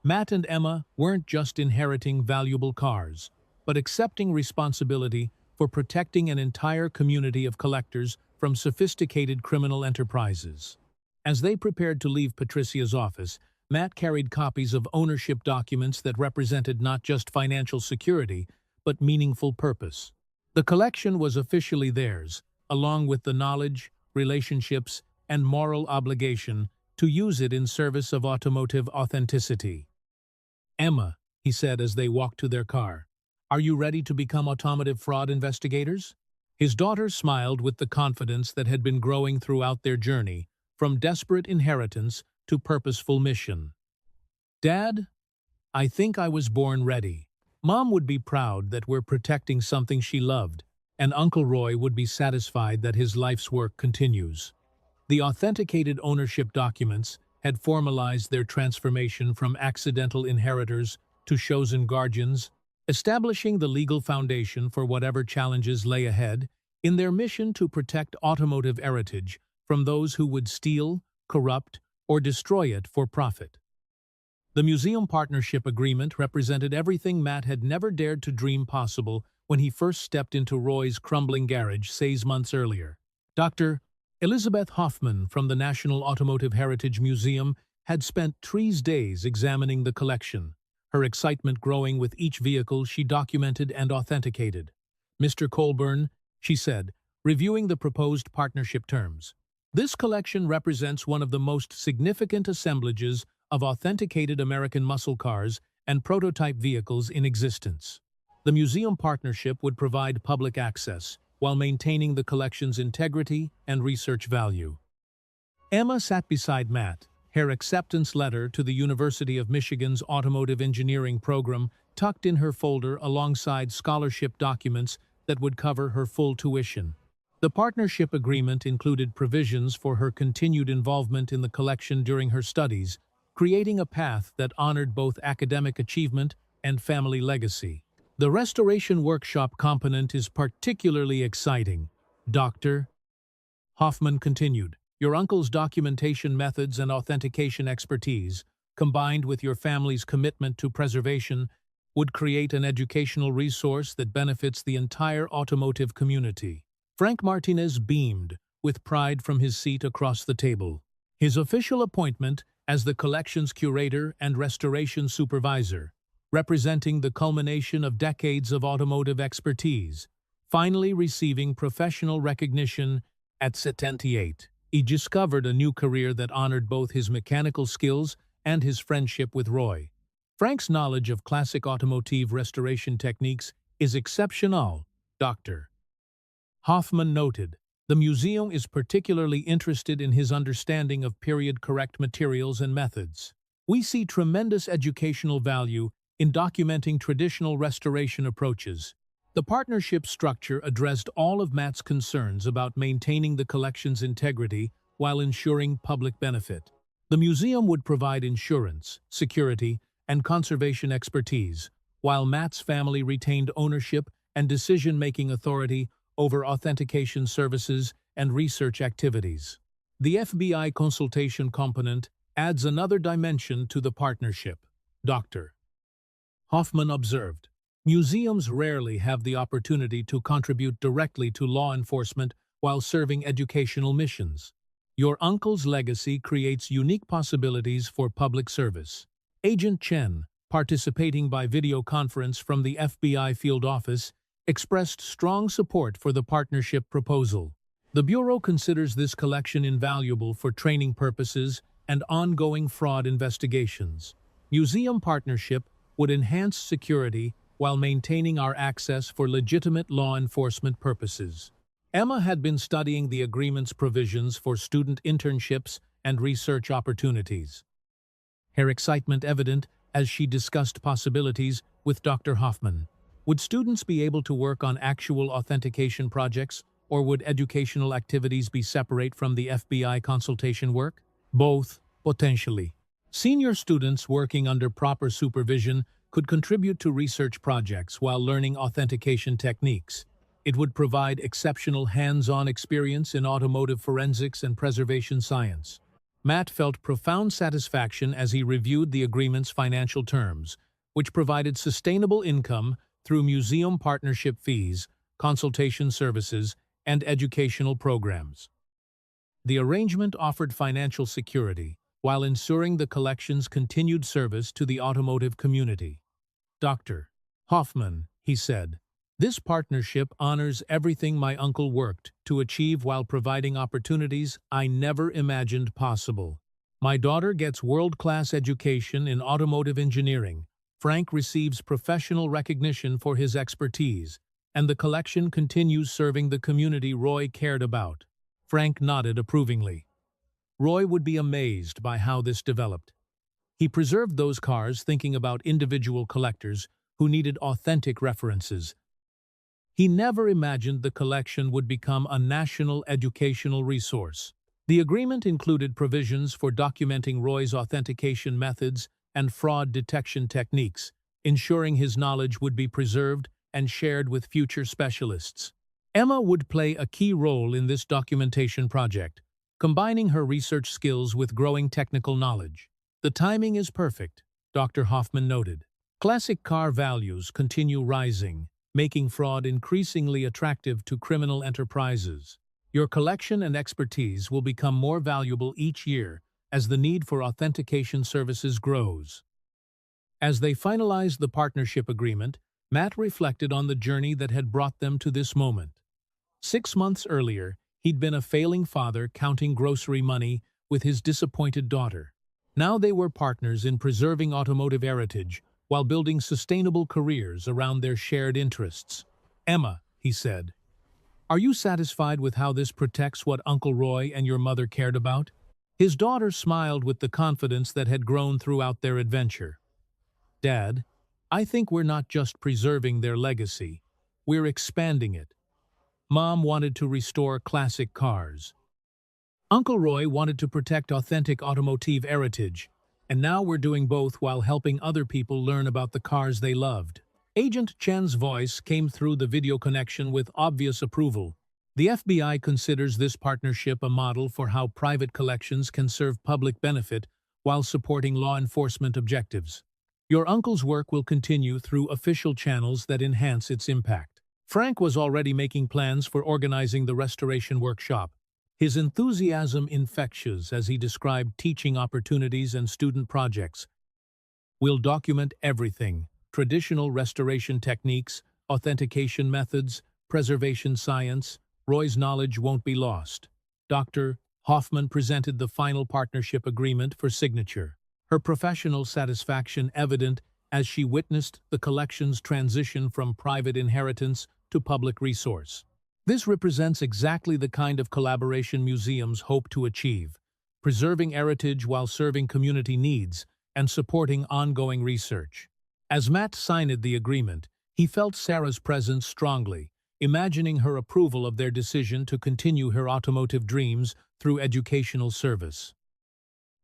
Matt and Emma weren't just inheriting valuable cars, but accepting responsibility for protecting an entire community of collectors from sophisticated criminal enterprises. As they prepared to leave Patricia's office, Matt carried copies of ownership documents that represented not just financial security, but meaningful purpose. The collection was officially theirs, along with the knowledge, relationships, and moral obligation to use it in service of automotive authenticity. "Emma," he said as they walked to their car, "are you ready to become automotive fraud investigators?" His daughter smiled with the confidence that had been growing throughout their journey, from desperate inheritance to purposeful mission. "Dad, I think I was born ready. Mom would be proud that we're protecting something she loved, and Uncle Roy would be satisfied that his life's work continues." The authenticated ownership documents had formalized their transformation from accidental inheritors to chosen guardians, establishing the legal foundation for whatever challenges lay ahead in their mission to protect automotive heritage from those who would steal, corrupt, or destroy it for profit. The museum partnership agreement represented everything Matt had never dared to dream possible when he first stepped into Roy's crumbling garage 6 months earlier. Dr. Elizabeth Hoffman from the National Automotive Heritage Museum had spent 3 days examining the collection, her excitement growing with each vehicle she documented and authenticated. "Mr. Colburn," she said, reviewing the proposed partnership terms, "this collection represents one of the most significant assemblages of authenticated American muscle cars and prototype vehicles in existence. The museum partnership would provide public access, while maintaining the collection's integrity and research value." Emma sat beside Matt, her acceptance letter to the University of Michigan's Automotive Engineering program tucked in her folder alongside scholarship documents that would cover her full tuition. The partnership agreement included provisions for her continued involvement in the collection during her studies, creating a path that honored both academic achievement and family legacy. "The restoration workshop component is particularly exciting," Dr. Hoffman continued. "Your uncle's documentation methods and authentication expertise, combined with your family's commitment to preservation, would create an educational resource that benefits the entire automotive community." Frank Martinez beamed with pride from his seat across the table. His official appointment as the collection's curator and restoration supervisor, representing the culmination of decades of automotive expertise, finally receiving professional recognition at 78. He discovered a new career that honored both his mechanical skills and his friendship with Roy. Frank's knowledge of classic automotive restoration techniques is exceptional, Dr. Hoffman noted. The museum is particularly interested in his understanding of period-correct materials and methods. "We see tremendous educational value in documenting traditional restoration approaches." The partnership structure addressed all of Matt's concerns about maintaining the collection's integrity while ensuring public benefit. The museum would provide insurance, security, and conservation expertise, while Matt's family retained ownership and decision-making authority over authentication services and research activities. The FBI consultation component adds another dimension to the partnership, Dr. Hoffman observed. "Museums rarely have the opportunity to contribute directly to law enforcement while serving educational missions. Your uncle's legacy creates unique possibilities for public service." Agent Chen, participating by video conference from the FBI field office, expressed strong support for the partnership proposal. The Bureau considers this collection invaluable for training purposes and ongoing fraud investigations. Museum partnership would enhance security while maintaining our access for legitimate law enforcement purposes. Emma had been studying the agreement's provisions for student internships and research opportunities, her excitement evident as she discussed possibilities with Dr. Hoffman. Would students be able to work on actual authentication projects, or would educational activities be separate from the FBI consultation work? Both, potentially. Senior students working under proper supervision could contribute to research projects while learning authentication techniques. It would provide exceptional hands-on experience in automotive forensics and preservation science. Matt felt profound satisfaction as he reviewed the agreement's financial terms, which provided sustainable income through museum partnership fees, consultation services, and educational programs. The arrangement offered financial security, while ensuring the collection's continued service to the automotive community. Dr. Hoffman, he said, "This partnership honors everything my uncle worked to achieve while providing opportunities I never imagined possible. My daughter gets world-class education in automotive engineering, Frank receives professional recognition for his expertise, and the collection continues serving the community Roy cared about." Frank nodded approvingly. Roy would be amazed by how this developed. He preserved those cars thinking about individual collectors who needed authentic references. He never imagined the collection would become a national educational resource. The agreement included provisions for documenting Roy's authentication methods and fraud detection techniques, ensuring his knowledge would be preserved and shared with future specialists. Emma would play a key role in this documentation project, combining her research skills with growing technical knowledge. The timing is perfect, Dr. Hoffman noted. Classic car values continue rising, making fraud increasingly attractive to criminal enterprises. Your collection and expertise will become more valuable each year as the need for authentication services grows. As they finalized the partnership agreement, Matt reflected on the journey that had brought them to this moment. 6 months earlier, he'd been a failing father counting grocery money with his disappointed daughter. Now they were partners in preserving automotive heritage while building sustainable careers around their shared interests. "Emma," he said, "are you satisfied with how this protects what Uncle Roy and your mother cared about?" His daughter smiled with the confidence that had grown throughout their adventure. "Dad, I think we're not just preserving their legacy, we're expanding it. Mom wanted to restore classic cars. Uncle Roy wanted to protect authentic automotive heritage, and now we're doing both while helping other people learn about the cars they loved." Agent Chen's voice came through the video connection with obvious approval. The FBI considers this partnership a model for how private collections can serve public benefit while supporting law enforcement objectives. Your uncle's work will continue through official channels that enhance its impact. Frank was already making plans for organizing the restoration workshop, his enthusiasm infectious as he described teaching opportunities and student projects. "We'll document everything: traditional restoration techniques, authentication methods, preservation science. Roy's knowledge won't be lost." Dr. Hoffman presented the final partnership agreement for signature, her professional satisfaction evident as she witnessed the collection's transition from private inheritance to public resource. This represents exactly the kind of collaboration museums hope to achieve, preserving heritage while serving community needs and supporting ongoing research. As Matt signed the agreement, he felt Sarah's presence strongly, imagining her approval of their decision to continue her automotive dreams through educational service.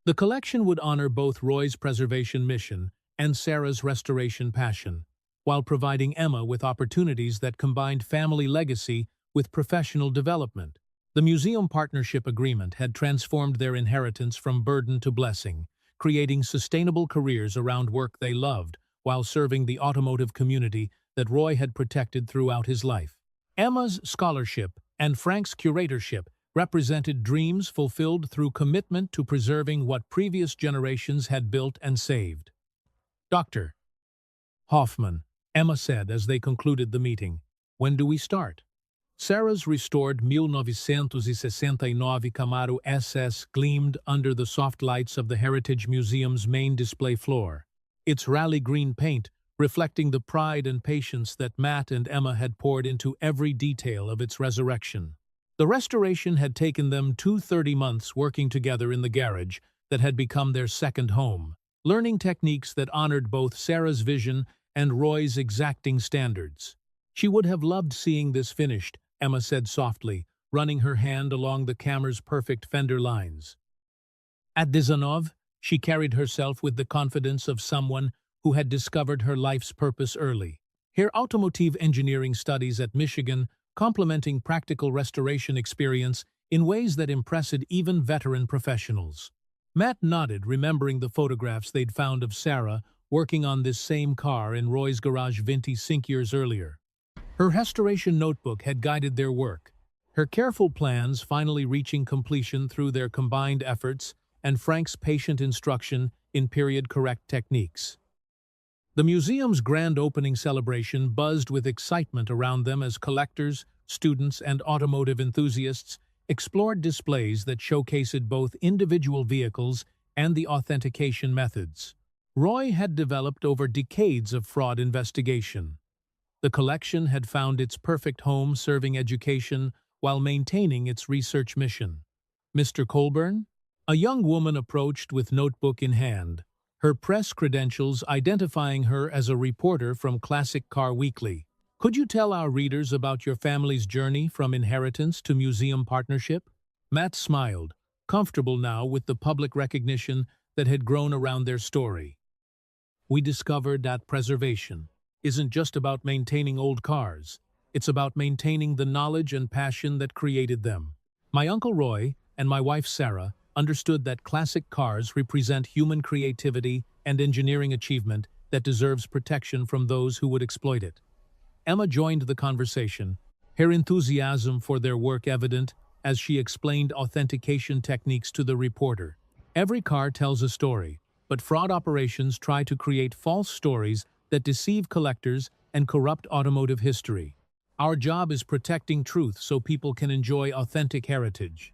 The collection would honor both Roy's preservation mission and Sarah's restoration passion, while providing Emma with opportunities that combined family legacy with professional development. The museum partnership agreement had transformed their inheritance from burden to blessing, creating sustainable careers around work they loved while serving the automotive community that Roy had protected throughout his life. Emma's scholarship and Frank's curatorship represented dreams fulfilled through commitment to preserving what previous generations had built and saved. "Dr. Hoffman," Emma said as they concluded the meeting, "when do we start?" Sarah's restored 1969 Camaro SS gleamed under the soft lights of the Heritage Museum's main display floor, its rally green paint reflecting the pride and patience that Matt and Emma had poured into every detail of its resurrection. The restoration had taken them 30 months working together in the garage that had become their second home, learning techniques that honored both Sarah's vision and Roy's exacting standards. "She would have loved seeing this finished," Emma said softly, running her hand along the camera's perfect fender lines. At 19, she carried herself with the confidence of someone who had discovered her life's purpose early. Her automotive engineering studies at Michigan complementing practical restoration experience in ways that impressed even veteran professionals. Matt nodded, remembering the photographs they'd found of Sarah working on this same car in Roy's garage 26 years earlier. Her restoration notebook had guided their work, her careful plans finally reaching completion through their combined efforts and Frank's patient instruction in period-correct techniques. The museum's grand opening celebration buzzed with excitement around them as collectors, students, and automotive enthusiasts explored displays that showcased both individual vehicles and the authentication methods Roy had developed over decades of fraud investigation. The collection had found its perfect home serving education while maintaining its research mission. Mr. Colburn? A young woman approached with notebook in hand, her press credentials identifying her as a reporter from Classic Car Weekly. Could you tell our readers about your family's journey from inheritance to museum partnership? Matt smiled, comfortable now with the public recognition that had grown around their story. We discovered that preservation isn't just about maintaining old cars. It's about maintaining the knowledge and passion that created them. My Uncle Roy and my wife Sarah understood that classic cars represent human creativity and engineering achievement that deserves protection from those who would exploit it. Emma joined the conversation, her enthusiasm for their work evident as she explained authentication techniques to the reporter. Every car tells a story, but fraud operations try to create false stories that deceive collectors and corrupt automotive history. Our job is protecting truth so people can enjoy authentic heritage.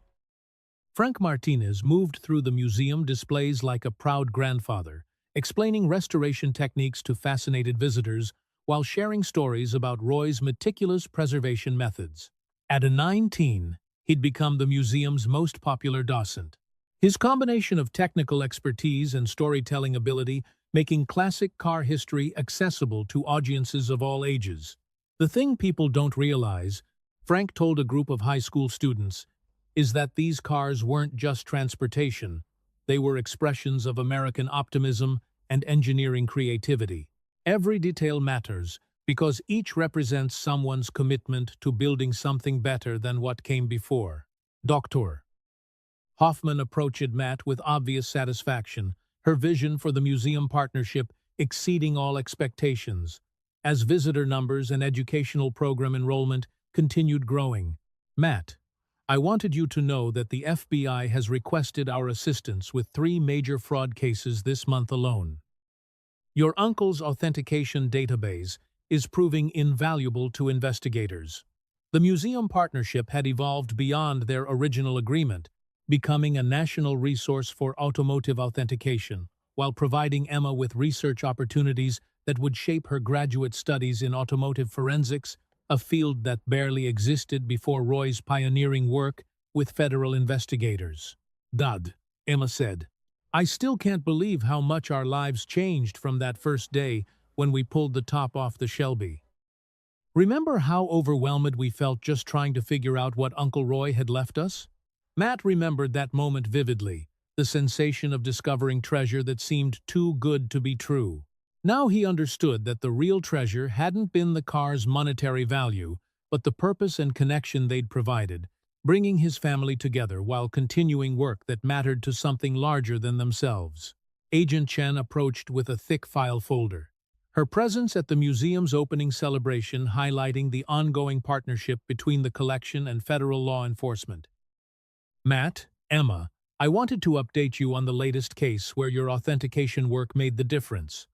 Frank Martinez moved through the museum displays like a proud grandfather, explaining restoration techniques to fascinated visitors while sharing stories about Roy's meticulous preservation methods. At 19, he'd become the museum's most popular docent. His combination of technical expertise and storytelling ability making classic car history accessible to audiences of all ages. The thing people don't realize, Frank told a group of high school students, is that these cars weren't just transportation, they were expressions of American optimism and engineering creativity. Every detail matters because each represents someone's commitment to building something better than what came before. Dr. Hoffman approached Matt with obvious satisfaction, her vision for the museum partnership exceeding all expectations. As visitor numbers and educational program enrollment continued growing. Matt, I wanted you to know that the FBI has requested our assistance with 3 major fraud cases this month alone. Your uncle's authentication database is proving invaluable to investigators. The museum partnership had evolved beyond their original agreement, becoming a national resource for automotive authentication, while providing Emma with research opportunities that would shape her graduate studies in automotive forensics, a field that barely existed before Roy's pioneering work with federal investigators. Dad, Emma said, I still can't believe how much our lives changed from that first day when we pulled the top off the Shelby. Remember how overwhelmed we felt just trying to figure out what Uncle Roy had left us? Matt remembered that moment vividly, the sensation of discovering treasure that seemed too good to be true. Now he understood that the real treasure hadn't been the car's monetary value, but the purpose and connection they'd provided, bringing his family together while continuing work that mattered to something larger than themselves. Agent Chen approached with a thick file folder, her presence at the museum's opening celebration highlighting the ongoing partnership between the collection and federal law enforcement. Matt, Emma, I wanted to update you on the latest case where your authentication work made the difference.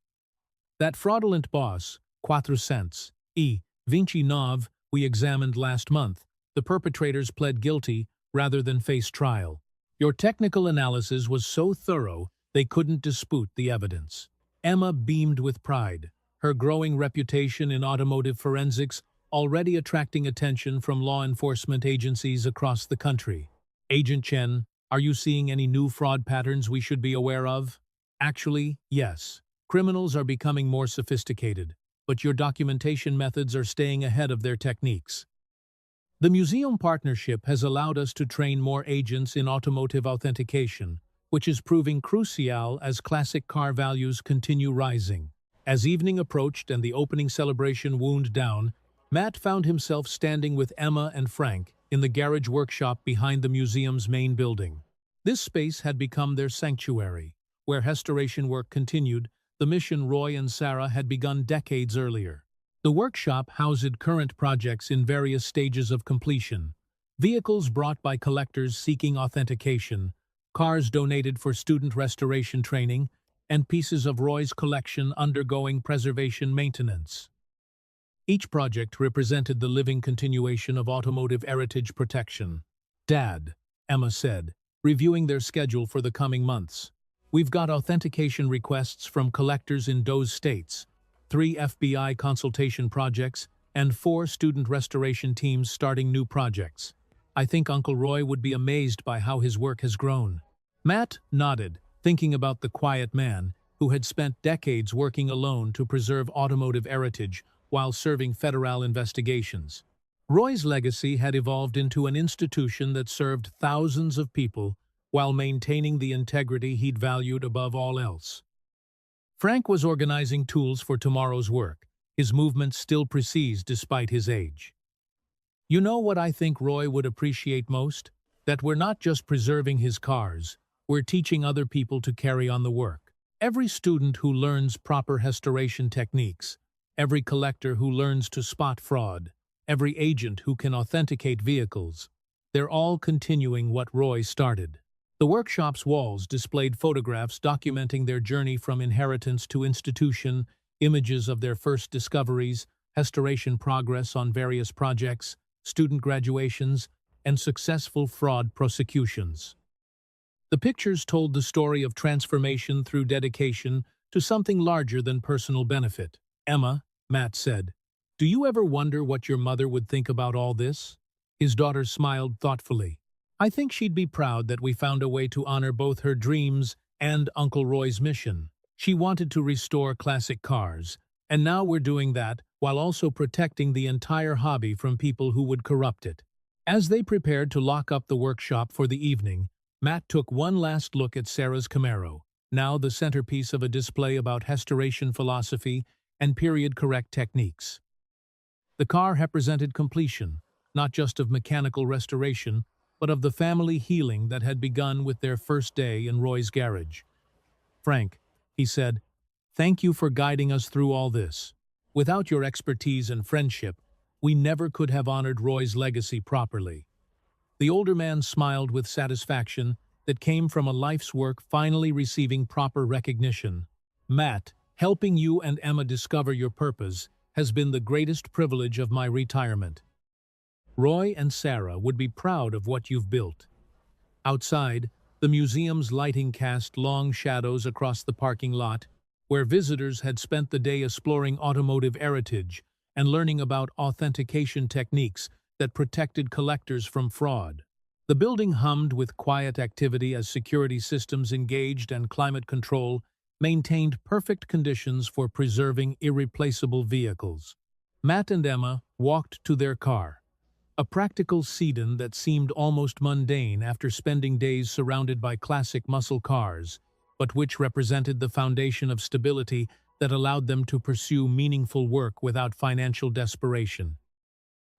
That fraudulent boss, 400 e 29, we examined last month, the perpetrators pled guilty rather than face trial. Your technical analysis was so thorough they couldn't dispute the evidence. Emma beamed with pride, her growing reputation in automotive forensics already attracting attention from law enforcement agencies across the country. Agent Chen, are you seeing any new fraud patterns we should be aware of? Actually, yes. Criminals are becoming more sophisticated, but your documentation methods are staying ahead of their techniques. The museum partnership has allowed us to train more agents in automotive authentication, which is proving crucial as classic car values continue rising. As evening approached and the opening celebration wound down, Matt found himself standing with Emma and Frank in the garage workshop behind the museum's main building. This space had become their sanctuary, where restoration work continued, the mission Roy and Sarah had begun decades earlier. The workshop housed current projects in various stages of completion: vehicles brought by collectors seeking authentication, cars donated for student restoration training, and pieces of Roy's collection undergoing preservation maintenance. Each project represented the living continuation of automotive heritage protection. "Dad," Emma said, reviewing their schedule for the coming months. "We've got authentication requests from collectors in those states, 3 FBI consultation projects, and 4 student restoration teams starting new projects. I think Uncle Roy would be amazed by how his work has grown." Matt nodded, thinking about the quiet man who had spent decades working alone to preserve automotive heritage while serving federal investigations. Roy's legacy had evolved into an institution that served thousands of people while maintaining the integrity he'd valued above all else. Frank was organizing tools for tomorrow's work, his movements still precise despite his age. "You know what I think Roy would appreciate most? That we're not just preserving his cars, we're teaching other people to carry on the work. Every student who learns proper restoration techniques, every collector who learns to spot fraud, every agent who can authenticate vehicles, they're all continuing what Roy started." The workshop's walls displayed photographs documenting their journey from inheritance to institution, images of their first discoveries, restoration progress on various projects, student graduations, and successful fraud prosecutions. The pictures told the story of transformation through dedication to something larger than personal benefit. "Emma," Matt said, "do you ever wonder what your mother would think about all this?" His daughter smiled thoughtfully. "I think she'd be proud that we found a way to honor both her dreams and Uncle Roy's mission. She wanted to restore classic cars, and now we're doing that while also protecting the entire hobby from people who would corrupt it." As they prepared to lock up the workshop for the evening, Matt took one last look at Sarah's Camaro, now the centerpiece of a display about restoration philosophy and period-correct techniques. The car represented completion, not just of mechanical restoration, but of the family healing that had begun with their first day in Roy's garage. "Frank," he said, "thank you for guiding us through all this. Without your expertise and friendship, we never could have honored Roy's legacy properly." The older man smiled with satisfaction that came from a life's work finally receiving proper recognition. "Matt, helping you and Emma discover your purpose has been the greatest privilege of my retirement. Roy and Sarah would be proud of what you've built." Outside, the museum's lighting cast long shadows across the parking lot, where visitors had spent the day exploring automotive heritage and learning about authentication techniques that protected collectors from fraud. The building hummed with quiet activity as security systems engaged and climate control maintained perfect conditions for preserving irreplaceable vehicles. Matt and Emma walked to their car, a practical sedan that seemed almost mundane after spending days surrounded by classic muscle cars, but which represented the foundation of stability that allowed them to pursue meaningful work without financial desperation.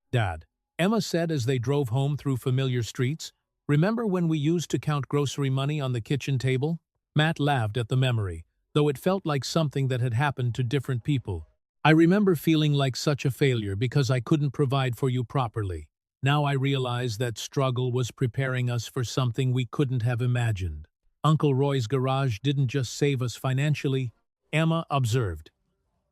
"Dad," Emma said as they drove home through familiar streets, "remember when we used to count grocery money on the kitchen table?" Matt laughed at the memory, though it felt like something that had happened to different people. "I remember feeling like such a failure because I couldn't provide for you properly. Now I realize that struggle was preparing us for something we couldn't have imagined." "Uncle Roy's garage didn't just save us financially," Emma observed.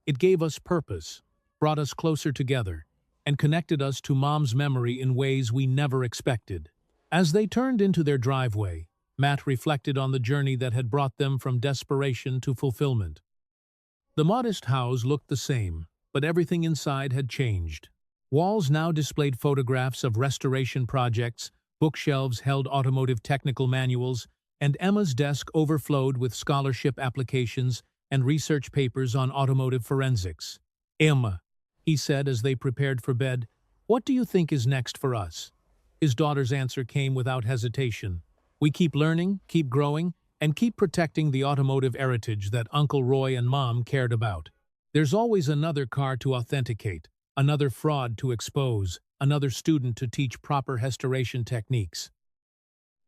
"It gave us purpose, brought us closer together, and connected us to Mom's memory in ways we never expected." As they turned into their driveway, Matt reflected on the journey that had brought them from desperation to fulfillment. The modest house looked the same, but everything inside had changed. Walls now displayed photographs of restoration projects, bookshelves held automotive technical manuals, and Emma's desk overflowed with scholarship applications and research papers on automotive forensics. "Emma," he said as they prepared for bed, "what do you think is next for us?" His daughter's answer came without hesitation. "We keep learning, keep growing, and keep protecting the automotive heritage that Uncle Roy and Mom cared about. There's always another car to authenticate, another fraud to expose, another student to teach proper restoration techniques.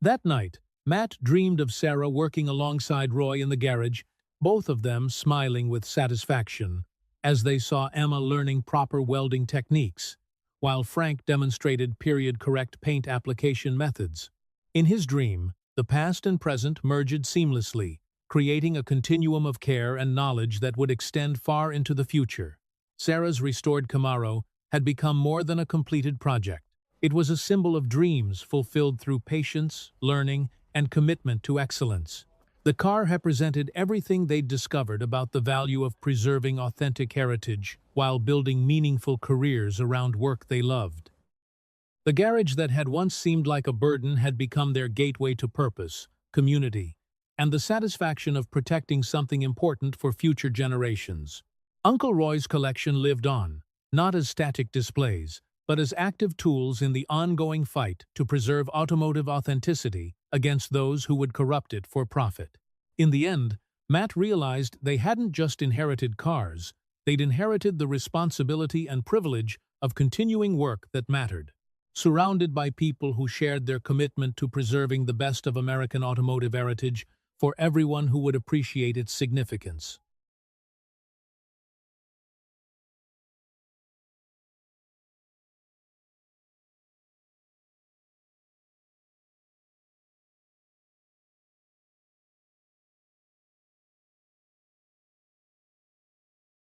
That night, Matt dreamed of Sarah working alongside Roy in the garage, both of them smiling with satisfaction as they saw Emma learning proper welding techniques, while Frank demonstrated period-correct paint application methods. In his dream, the past and present merged seamlessly, creating a continuum of care and knowledge that would extend far into the future. Sarah's restored Camaro had become more than a completed project. It was a symbol of dreams fulfilled through patience, learning, and commitment to excellence. The car represented everything they'd discovered about the value of preserving authentic heritage while building meaningful careers around work they loved. The garage that had once seemed like a burden had become their gateway to purpose, community, and the satisfaction of protecting something important for future generations. Uncle Roy's collection lived on, not as static displays, but as active tools in the ongoing fight to preserve automotive authenticity against those who would corrupt it for profit. In the end, Matt realized they hadn't just inherited cars, they'd inherited the responsibility and privilege of continuing work that mattered. Surrounded by people who shared their commitment to preserving the best of American automotive heritage for everyone who would appreciate its significance.